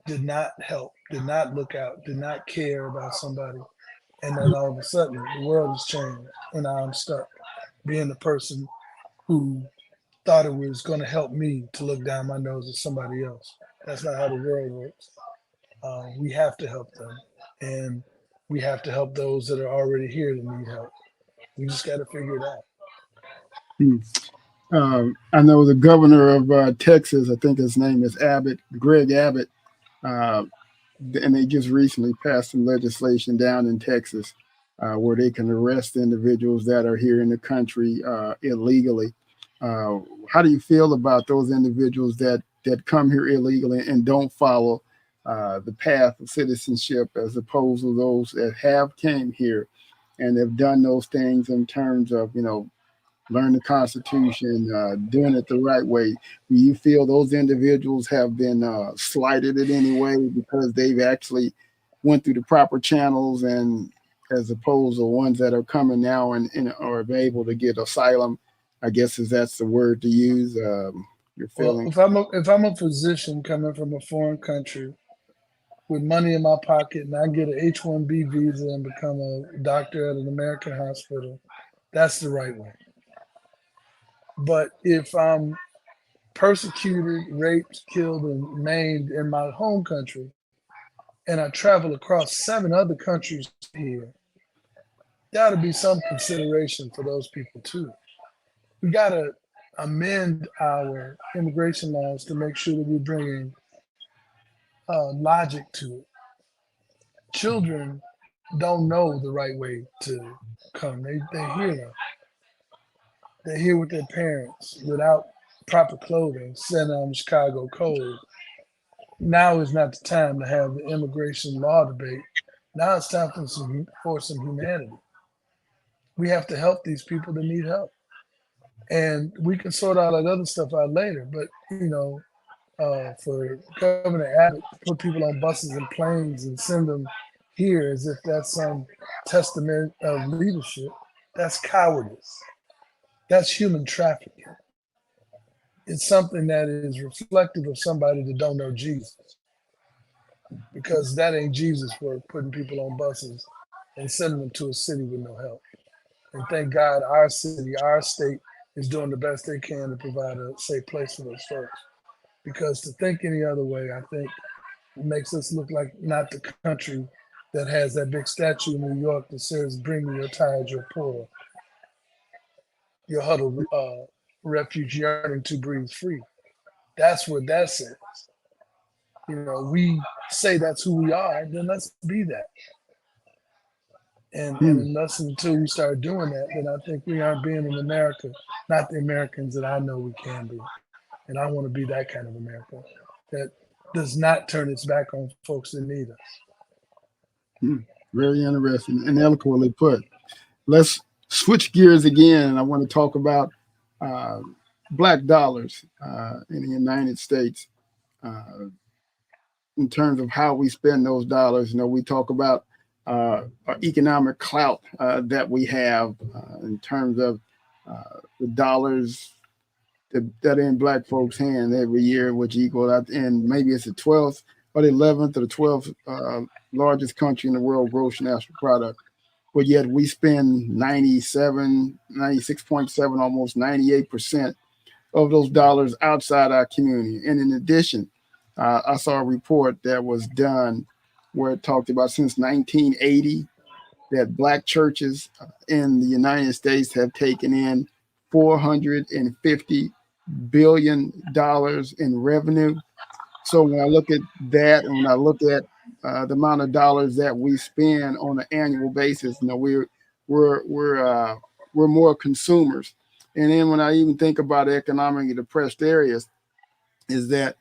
did not help, did not look out, did not care about somebody. And then all of a sudden, the world has changed and now I'm stuck being the person who thought it was going to help me to look down my nose at somebody else. That's not how the world works. We have to help them. And we have to help those that are already here that need help. We just got to figure it out. Hmm. I know the governor of Texas, I think his name is Greg Abbott, uh, and they just recently passed some legislation down in Texas where they can arrest individuals that are here in the country illegally. Uh, how do you feel about those individuals that come here illegally and don't follow the path of citizenship, as opposed to those that have came here and have done those things in terms of learn the Constitution, doing it the right way? Do you feel those individuals have been slighted in any way because they've actually went through the proper channels, and as opposed to ones that are coming now and are able to get asylum? I guess that's the word to use. You're Well, feeling. if I'm a physician coming from a foreign country with money in my pocket and I get an H-1B visa and become a doctor at an American hospital, that's the right way. But if I'm persecuted, raped, killed, and maimed in my home country, and I travel across 7 other countries here, there ought to be some consideration for those people too. We got to amend our immigration laws to make sure that we're bringing logic to it. Children don't know the right way to come. They hear them. They're here with their parents without proper clothing, sent on the Chicago cold. Now is not the time to have the immigration law debate. Now it's time for some humanity. We have to help these people that need help. And we can sort all that other stuff out later. But, for Governor Abbott to put people on buses and planes and send them here as if that's some testament of leadership, that's cowardice. That's human trafficking. It's something that is reflective of somebody that don't know Jesus, because that ain't Jesus work, putting people on buses and sending them to a city with no help. And thank God our city, our state is doing the best they can to provide a safe place for those folks. Because to think any other way, I think makes us look like not the country that has that big statue in New York that says, "Bring me your tired, your poor, your huddled refuge yearning to breathe free." That's what that says. We say that's who we are, then let's be that. And Hmm. unless until we start doing that, then I think we aren't being in America, not the Americans that I know we can be. And I want to be that kind of America that does not turn its back on folks that need us. Hmm. Very interesting and eloquently put. Let's switch gears again. I want to talk about uh, black dollars in the United States uh, in terms of how we spend those dollars. We talk about our economic clout that we have in terms of the dollars that are in black folks' hands every year, which equal out, and maybe it's the 12th or the 11th or the 12th largest country in the world gross national product. But yet we spend 96.7, almost 98% of those dollars outside our community. And in addition, I saw a report that was done where it talked about since 1980 that black churches in the United States have taken in $450 billion in revenue. So when I look at that, and when I look at the amount of dollars that we spend on an annual basis, we're we're uh, we're more consumers. And then when I even think about economically depressed areas, is that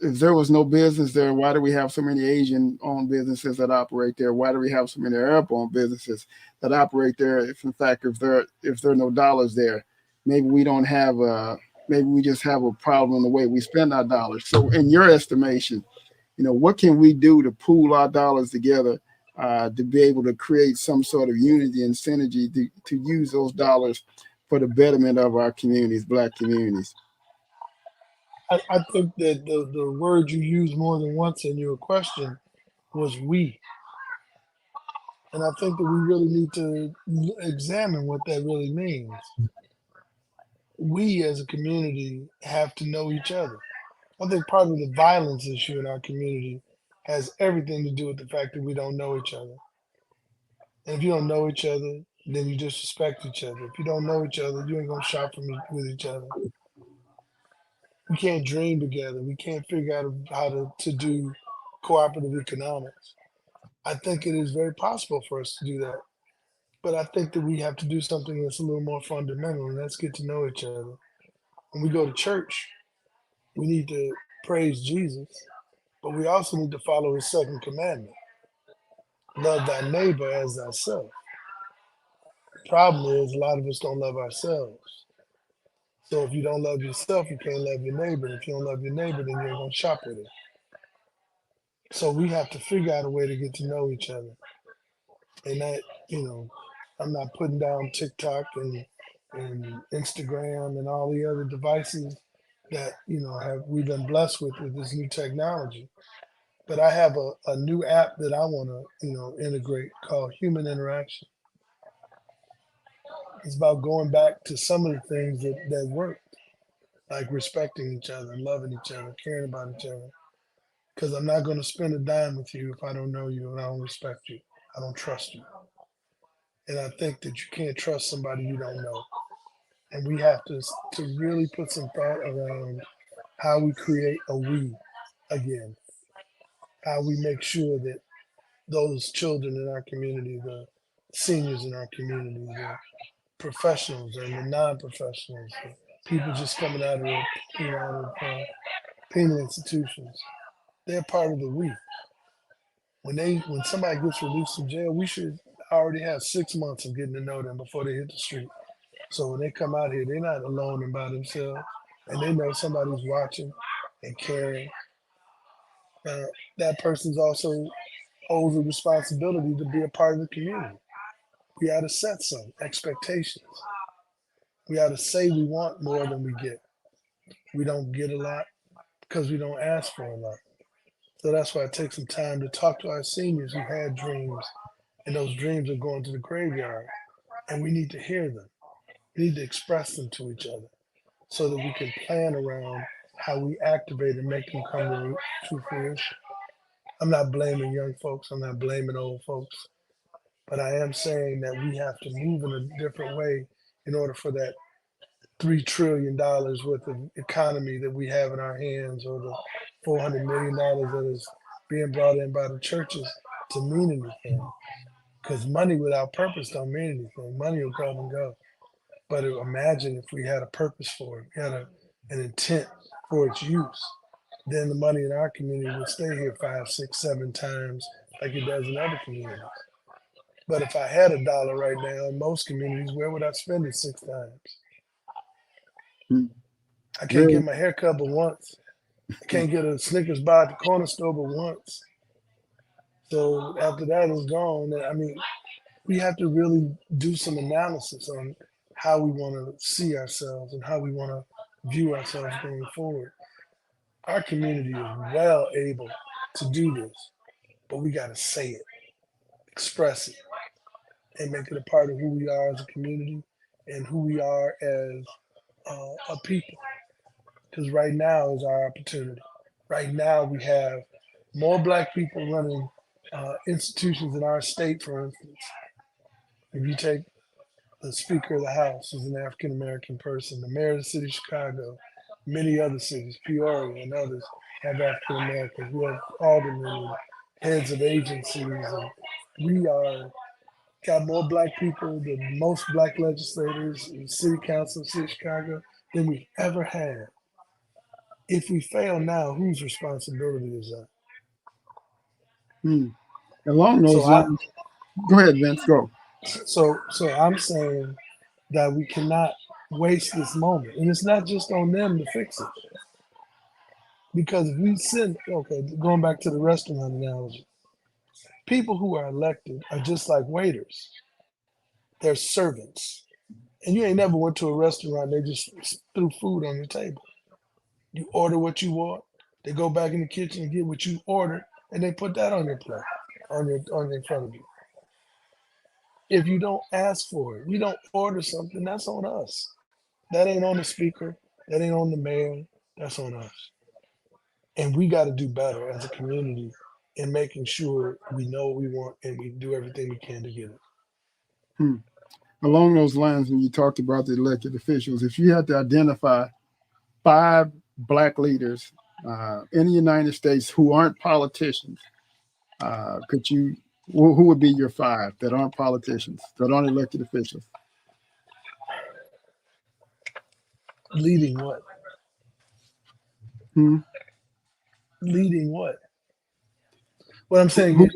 if there was no business there, why do we have so many Asian-owned businesses that operate there? Why do we have so many Arab-owned businesses that operate there? If in fact, if there are no dollars there, maybe we don't have maybe we just have a problem in the way we spend our dollars. So, in your estimation, what can we do to pool our dollars together to be able to create some sort of unity and synergy to use those dollars for the betterment of our communities, black communities? I think that the word you used more than once in your question was "we," and I think that we really need to examine what that really means. We as a community have to know each other. I think part of the violence issue in our community has everything to do with the fact that we don't know each other. And if you don't know each other, then you disrespect each other. If you don't know each other, you ain't gonna shop with each other. We can't dream together. We can't figure out how to do cooperative economics. I think it is very possible for us to do that. But I think that we have to do something that's a little more fundamental, and that's get to know each other. When we go to church, we need to praise Jesus, but we also need to follow his second commandment: love thy neighbor as thyself. The problem is a lot of us don't love ourselves. So if you don't love yourself, you can't love your neighbor. And if you don't love your neighbor, then you ain't gonna shop with him. So we have to figure out a way to get to know each other. And that, I'm not putting down TikTok and Instagram and all the other devices that, have we've been blessed with this new technology. But I have a new app that I want to, integrate called Human Interaction. It's about going back to some of the things that work, like respecting each other, loving each other, caring about each other. Because I'm not going to spend a dime with you if I don't know you and I don't respect you. I don't trust you. And I think that you can't trust somebody you don't know. And we have to really put some thought around how we create a we again, how we make sure that those children in our community, the seniors in our community, the professionals and the non-professionals, the people just coming out of penal institutions, they're part of the we. When somebody gets released from jail, we should already have 6 months of getting to know them before they hit the street. So when they come out here, they're not alone and by themselves, and they know somebody's watching and caring. Uh, that person's also owes a responsibility to be a part of the community. We ought to set some expectations. We ought to say we want more than we get. We don't get a lot because we don't ask for a lot. So that's why it takes some time to talk to our seniors who had dreams, and those dreams are going to the graveyard. and we need to hear them. We need to express them to each other so that we can plan around how we activate and make them come to fruition. I'm not blaming young folks. I'm not blaming old folks. But I am saying that we have to move in a different way in order for that $3 trillion worth of economy that we have in our hands, or the $400 million that is being brought in by the churches, to mean anything. Because money without purpose don't mean anything. Money will come and go. But imagine if we had a purpose for it, we had an intent for its use, then the money in our community would stay here 5, 6, 7 times like it does in other communities. But if I had $1 right now in most communities, where would I spend it 6 times? Hmm. I can't Very, get my hair cut but once. I can't get a Snickers bar at the corner store but once. So after that is gone, I mean, we have to really do some analysis on how we want to see ourselves and how we want to view ourselves going forward. Our community is well able to do this, but we got to say it, express it, and make it a part of who we are as a community and who we are as a people. Because right now is our opportunity. Right now, we have more Black people running institutions in our state, for instance. If you take the Speaker of the House is an African American person, the Mayor of the City of Chicago, many other cities, Peoria and others, have African Americans. We have aldermen and heads of agencies, and we are got more Black people than most Black legislators in the City Council of the City of Chicago than we've ever had. If we fail now, whose responsibility is that? hmm. Along So those I lines, go ahead, Vince. Go. so I'm saying that we cannot waste this moment. And it's not just on them to fix it. Because if we send, okay, going back to the restaurant analogy, people who are elected are just like waiters. They're servants. And you ain't never went to a restaurant, they just threw food on your table. You order what you want, they go back in the kitchen and get what you ordered, and they put that on your plate, on in front of you. If you don't ask for it, we don't order something, that's on us. That ain't on the speaker, that ain't on the mayor, that's on us. And we got to do better as a community in making sure we know what we want and we do everything we can to get it. Hmm. Along those lines, when you talked about the elected officials, if you had to identify 5 Black leaders in the United States who aren't politicians, could you? Who would be your 5 that aren't politicians, that aren't elected officials? Leading what? Hmm. Leading what? What I'm saying, Who,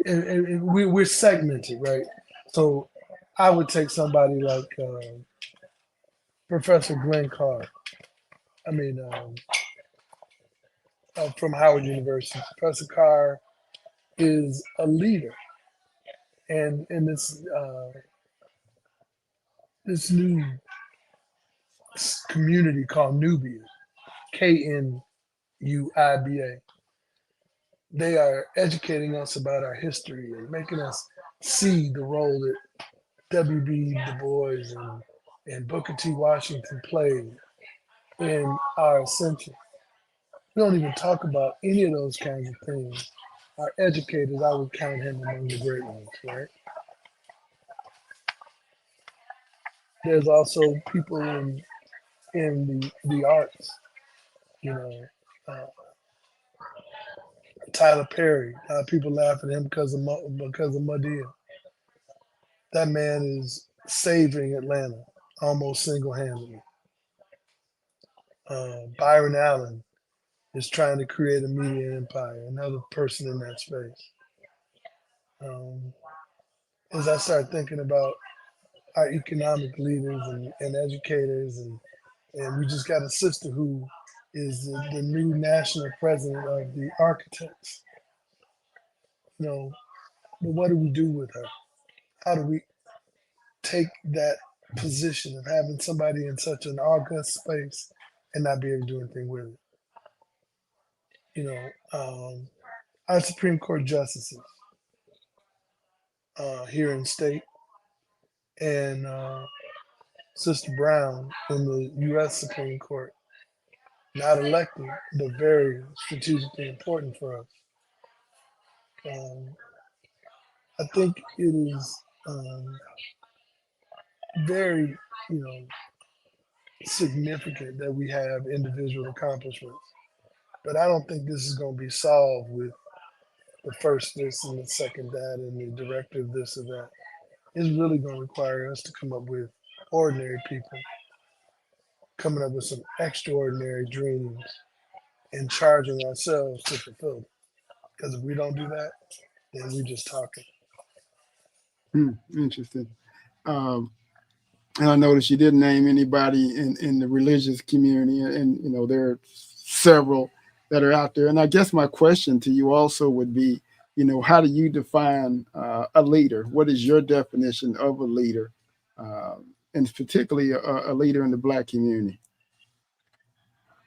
we're segmented, right? So I would take somebody like Professor Glenn Carr. I mean, from Howard University. Professor Carr is a leader, and in this new community called Nubia, KNUIBA. They are educating us about our history and making us see the role that W.B. Du Bois and Booker T. Washington played in our ascension. We don't even talk about any of those kinds of things. Our educators, I would count him among the great ones, right? There's also people in the arts, you know, uh, Tyler Perry. People laugh at him because of Madea. That man is saving Atlanta almost single-handedly. Byron Allen is trying to create a media empire, another person in that space. Um, as I start thinking about our economic leaders and educators, and we just got a sister who is the new national president of the architects. You know, but what do we do with her? How do we take that position of having somebody in such an august space and not be able to do anything with it? You know, our Supreme Court justices here in state and Sister Brown in the U.S. Supreme Court, not elected, but very strategically important for us. Um, I think it is very, you know, significant that we have individual accomplishments. But I don't think this is going to be solved with the first this and the second that and the director of this or that. It's really going to require us to come up with ordinary people, coming up with some extraordinary dreams and charging ourselves to fulfill them. Because if we don't do that, then we're just talking. Interesting. Um, and I noticed you didn't name anybody in the religious community, and you know there are several that are out there. And I guess my question to you also would be, you know, how do you define a leader? What is your definition of a leader, uh, and particularly a leader in the Black community?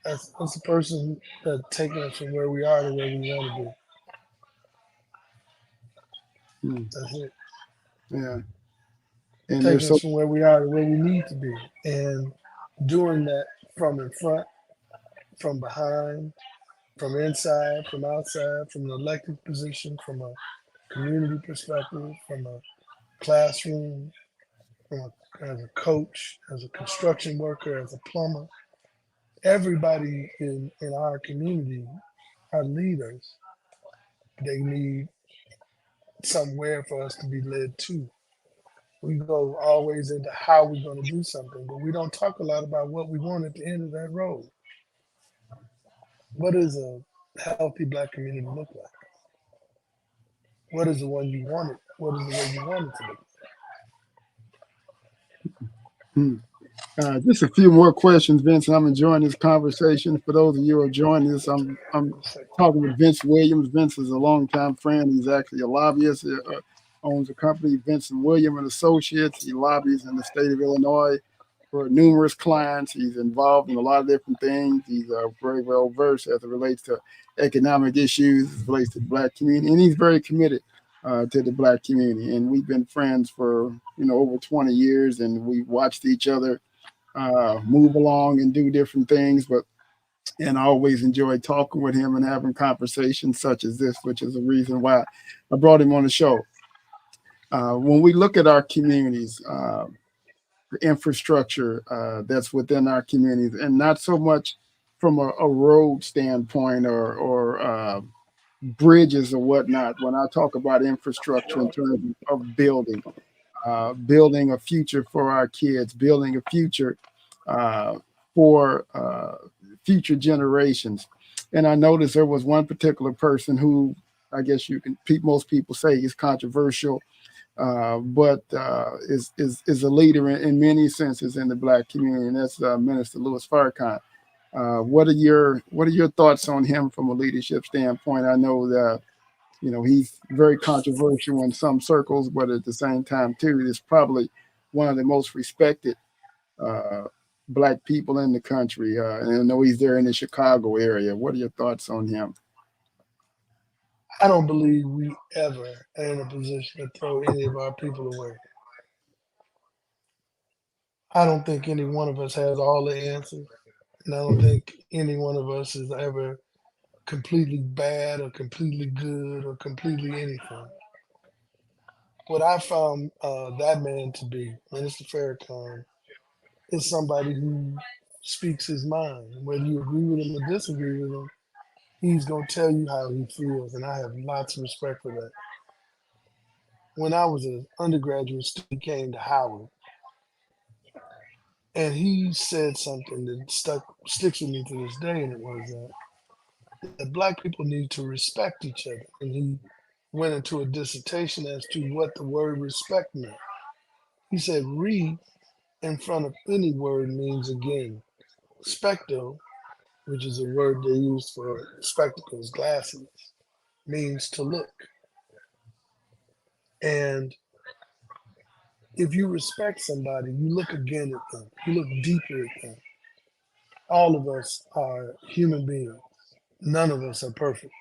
That's a person that's taking us from where we are to where we want to be. Hmm. That's it. Yeah, and Taking there's us so from where we are to where we need to be. And doing that from in front, from behind, from inside, from outside, from an elected position, from a community perspective, from a classroom, as a coach, as a construction worker, as a plumber. Everybody in our community are leaders. They need somewhere for us to be led to. We go always into how we're going to do something, but we don't talk a lot about what we want at the end of that road. What does a healthy Black community look like? What is the one you wanted? What is the way you want it to look hmm. Just a few more questions, Vince. I'm enjoying this conversation. For those of you who are joining us, I'm like? talking with Vince Williams. Vince is a longtime friend. He's actually a lobbyist. Owns a company, Vincent Williams and Associates. He lobbies in the state of Illinois for numerous clients. He's involved in a lot of different things. He's very well versed as it relates to economic issues, as it relates to the Black community, and he's very committed to the Black community. And we've been friends for over 20 years, and we watched each other move along and do different things. But and I always enjoy talking with him and having conversations such as this, which is the reason why I brought him on the show. When we look at our communities, the infrastructure that's within our communities, and not so much from a road standpoint or bridges or whatnot. When I talk about infrastructure in terms of building a future for our kids, building a future uh, for future generations. And I noticed there was one particular person who I guess most people say is controversial, but is a leader in many senses in the Black community, and that's Minister Louis Farrakhan. What are your thoughts on him from a leadership standpoint? I know that he's very controversial in some circles, but at the same time, too, he's probably one of the most respected uh, Black people in the country. And I know he's there in the Chicago area. What are your thoughts on him? I don't believe we ever are in a position to throw any of our people away. I don't think any one of us has all the answers. And I don't think any one of us is ever completely bad or completely good or completely anything. What I found that man to be, Minister Farrakhan, is somebody who speaks his mind. Whether you agree with him or disagree with him, he's going to tell you how he feels. And I have lots of respect for that. When I was an undergraduate student, he came to Howard, and he said something that sticks with me to this day, and it was that Black people need to respect each other. And he went into a dissertation as to what the word respect meant. He said, "Re" in front of any word means again. Specto, which is a word they use for spectacles, glasses, means to look. And if you respect somebody, you look again at them, you look deeper at them. All of us are human beings. None of us are perfect.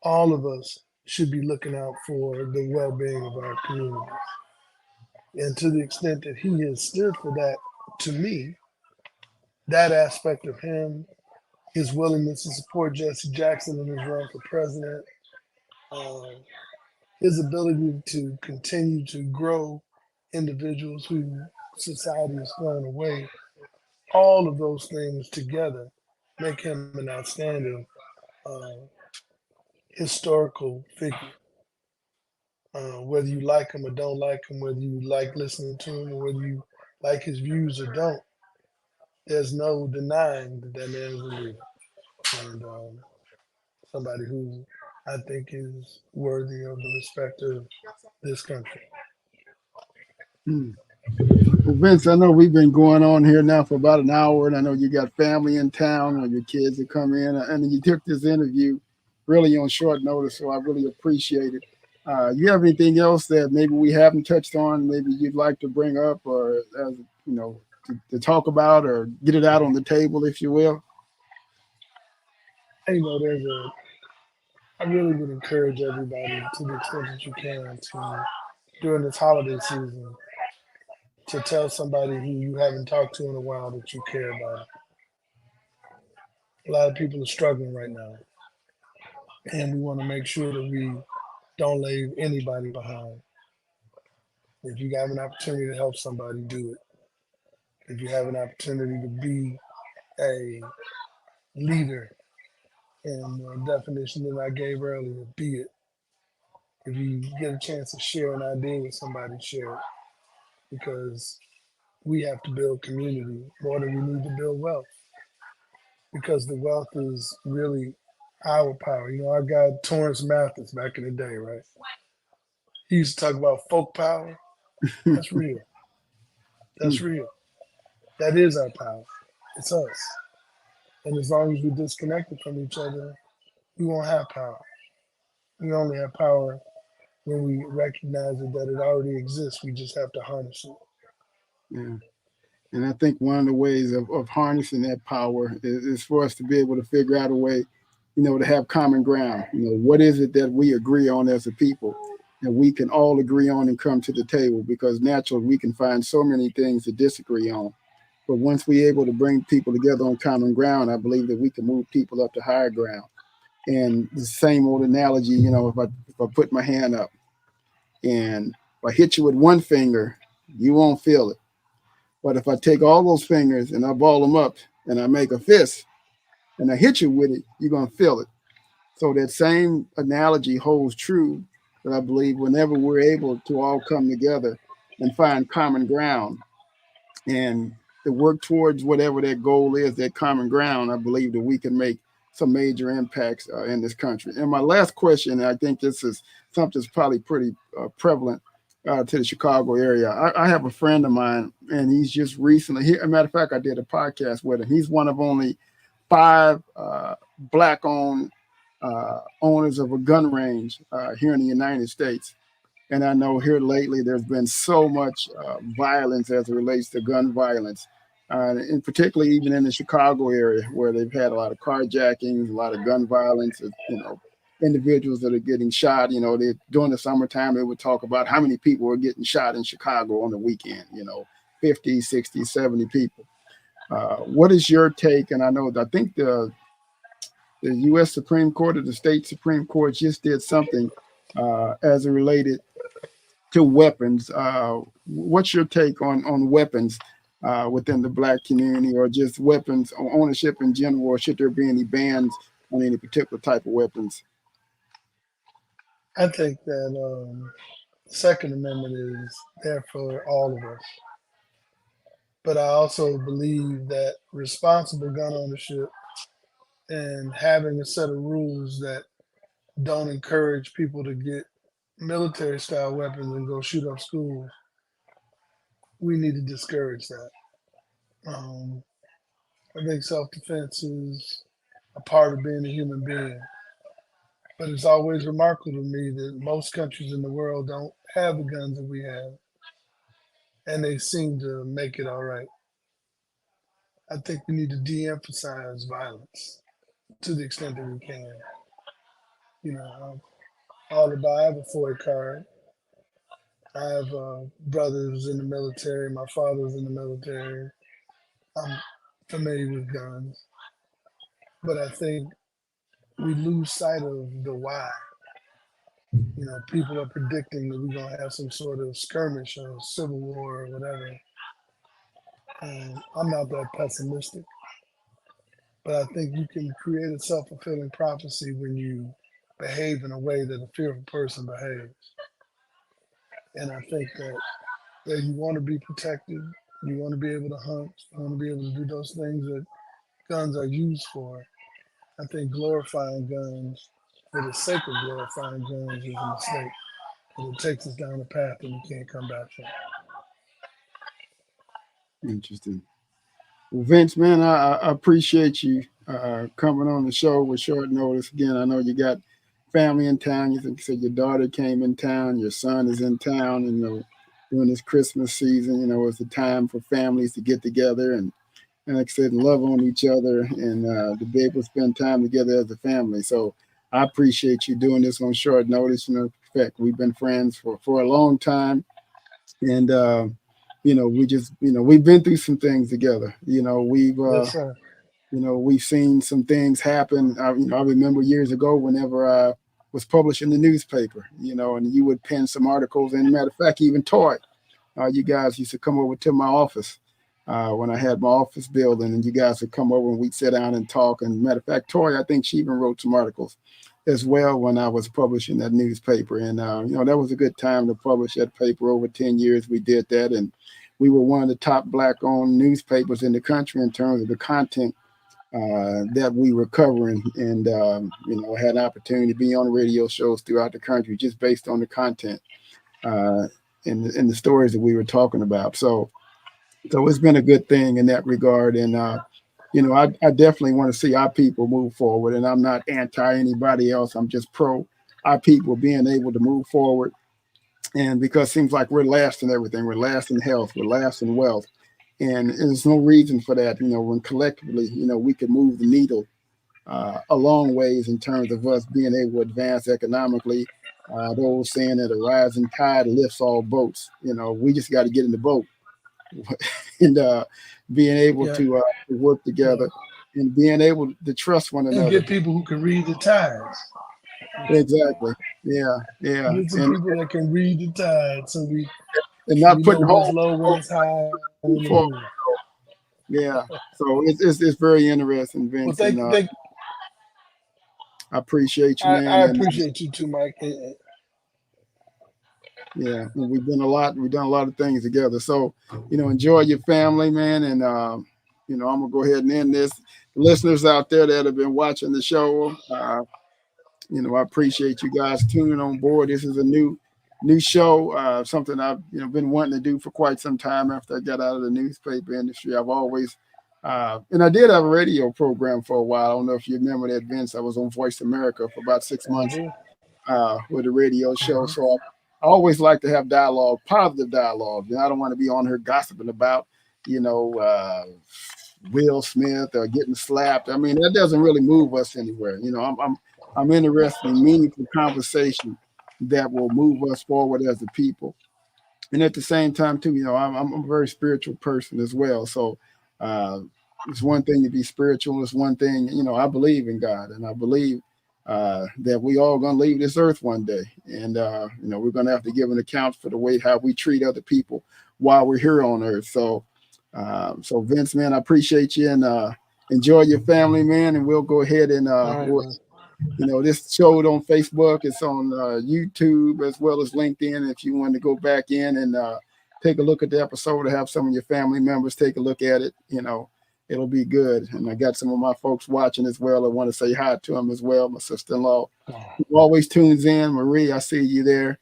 All of us should be looking out for the well being of our communities. And to the extent that he has stood for that, to me, that aspect of him, his willingness to support Jesse Jackson in his run for president, um, his ability to continue to grow individuals who society has thrown away, all of those things together make him an outstanding uh, historical figure. Whether you like him or don't like him, whether you like listening to him or whether you like his views or don't, there's no denying that that man is a leader and somebody who I think is worthy of the respect of this country. Hmm. Well, Vince, I know we've been going on here now for about an hour, and I know you got family in town or your kids that come in, and you took this interview really on short notice, so I really appreciate it. You have anything else that maybe we haven't touched on, maybe you'd like to bring up, or as you know, to talk about, or get it out on the table, if you will? And, I really would encourage everybody to the extent that you can to, during this holiday season, to tell somebody who you haven't talked to in a while that you care about. A lot of people are struggling right now, and we want to make sure that we don't leave anybody behind. If you have an opportunity to help somebody, do it. If you have an opportunity to be a leader in the definition that I gave earlier, be it. If you get a chance to share an idea with somebody, share it. Because we have to build community more than we need to build wealth. Because the wealth is really our power. You know, our guy Torrance Mathis back in the day, right? He used to talk about folk power. That's real. That's real. That is our power. It's us. And as long as we're disconnected from each other, we won't have power. We only have power when we recognize it, that it already exists. We just have to harness it. Yeah. And I think one of the ways of harnessing that power is for us to be able to figure out a way, to have common ground. What is it that we agree on as a people and we can all agree on and come to the table, because naturally we can find so many things to disagree on. But once we're able to bring people together on common ground, I believe that we can move people up to higher ground. And the same old analogy, if I put my hand up and if I hit you with one finger, you won't feel it. But if I take all those fingers and I ball them up and I make a fist and I hit you with it, you're going to feel it. So that same analogy holds true, that I believe whenever we're able to all come together and find common ground and to work towards whatever that goal is, that common ground, I believe that we can make some major impacts in this country. And my last question, and I think this is something that's probably pretty prevalent to the Chicago area. I have a friend of mine, and he's just recently, as a matter of fact, I did a podcast with him. He's one of only 5 Black-owned owners of a gun range here in the United States. And I know here lately there's been so much violence as it relates to gun violence, and particularly even in the Chicago area where they've had a lot of carjackings, a lot of gun violence, individuals that are getting shot. They, during the summertime, they would talk about how many people are getting shot in Chicago on the weekend, 50, 60, 70 people. What is your take? And I think the U.S. Supreme Court or the state Supreme Court just did something as it related to weapons. What's your take on weapons within the Black community, or just weapons ownership in general, or should there be any bans on any particular type of weapons? I think that Second Amendment is there for all of us. But I also believe that responsible gun ownership and having a set of rules that don't encourage people to get military style weapons and go shoot up schools, we need to discourage that. Um, I think self defense is a part of being a human being. But it's always remarkable to me that most countries in the world don't have the guns that we have, and they seem to make it all right. I think we need to de emphasize violence to the extent that we can. All the I have a FOIA card. I have brothers in the military. My father's in the military. I'm familiar with guns, but I think we lose sight of the why. People are predicting that we're gonna have some sort of skirmish or civil war or whatever. And I'm not that pessimistic, but I think you can create a self-fulfilling prophecy when you behave in a way that a fearful person behaves. And I think that you want to be protected, you want to be able to hunt, you want to be able to do those things that guns are used for. I think glorifying guns for the sake of glorifying guns is a mistake. It takes us down a path that we can't come back from. Interesting. Well, Vince, man, I appreciate you coming on the show with short notice. Again, I know you got family in town. You think you said your daughter came in town, your son is in town, and during this Christmas season, it's the time for families to get together and like I said, love on each other and to be able to spend time together as a family. So I appreciate you doing this on short notice. In fact, we've been friends for a long time, and we just we've been through some things together. Yes, sir. We've seen some things happen. I remember years ago whenever I was publishing the newspaper, and you would pen some articles. And matter of fact, even Toy, you guys used to come over to my office when I had my office building, and you guys would come over and we'd sit down and talk. And matter of fact, Toy, I think she even wrote some articles as well when I was publishing that newspaper. And, that was a good time to publish that paper. Over 10 years we did that. And we were one of the top Black-owned newspapers in the country in terms of the content that we were covering. And, had an opportunity to be on radio shows throughout the country just based on the content and the stories that we were talking about. So it's been a good thing in that regard. And, I definitely want to see our people move forward. And I'm not anti anybody else. I'm just pro our people being able to move forward. And because it seems like we're last in everything. We're last in health. We're last in wealth. And there's no reason for that, when collectively, we can move the needle a long ways in terms of us being able to advance economically. Those saying that a rising tide lifts all boats. We just got to get in the boat. And being able to work together and being able to trust one another. And get people who can read the tides. Exactly. Yeah. Get some people that can read the tides, so we not putting when it's low, when it's high. Yeah. So it's very interesting, Vince. Well, I appreciate you, man. I appreciate you too, Mike. Yeah, we've done a lot of things together. So, enjoy your family, man. And, I'm going to go ahead and end this. The listeners out there that have been watching the show, I appreciate you guys tuning on board. This is a new show, something I've, been wanting to do for quite some time after I got out of the newspaper industry. I've always, and I did have a radio program for a while. I don't know if you remember that, Vince. I was on Voice America for about 6 months with a radio show. So I always like to have dialogue, positive dialogue. I don't want to be on here gossiping about, Will Smith or getting slapped. I mean, that doesn't really move us anywhere. I'm interested in meaningful conversation that will move us forward as a people. And at the same time, too, I'm a very spiritual person as well. So it's one thing to be spiritual. It's one thing, I believe in God, and I believe that we all going to leave this earth one day. And, we're going to have to give an account for the way how we treat other people while we're here on earth. So Vince, man, I appreciate you, and enjoy your family, man. And we'll go ahead and, this showed on Facebook. It's on YouTube as well as LinkedIn. If you want to go back in and take a look at the episode or have some of your family members take a look at it, it'll be good. And I got some of my folks watching as well. I want to say hi to them as well. My sister-in-law who always tunes in. Marie, I see you there.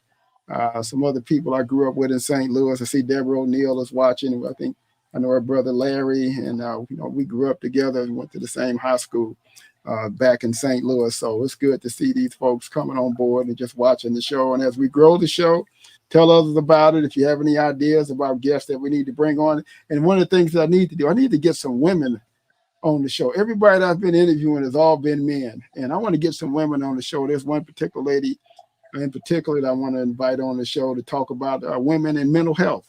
Some other people I grew up with in St. Louis. I see Deborah O'Neill is watching. I know her brother Larry, and we grew up together and went to the same high school back in St. Louis. So it's good to see these folks coming on board and just watching the show. And as we grow the show, tell others about it. If you have any ideas about guests that we need to bring on. And one of the things that I need to do, I need to get some women on the show. Everybody that I've been interviewing has all been men. And I want to get some women on the show. There's one particular lady in particular that I want to invite on the show to talk about women and mental health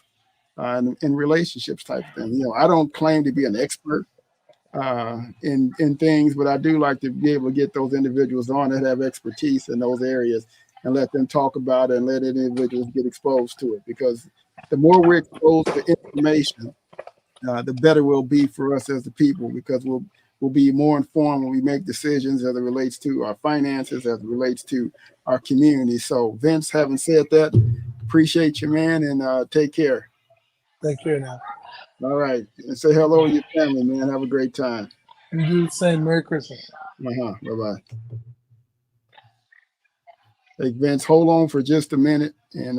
and relationships type of thing. I don't claim to be an expert in things, but I do like to be able to get those individuals on that have expertise in those areas and let them talk about it and let individuals get exposed to it. Because the more we're exposed to information, the better we'll be for us as the people, because we'll be more informed when we make decisions as it relates to our finances, as it relates to our community. So, Vince, having said that, appreciate you, man, and take care. Take care now. All right. And say hello to your family, man. Have a great time. You do the same. Merry Christmas. Bye-bye. Hey, Vince, hold on for just a minute. And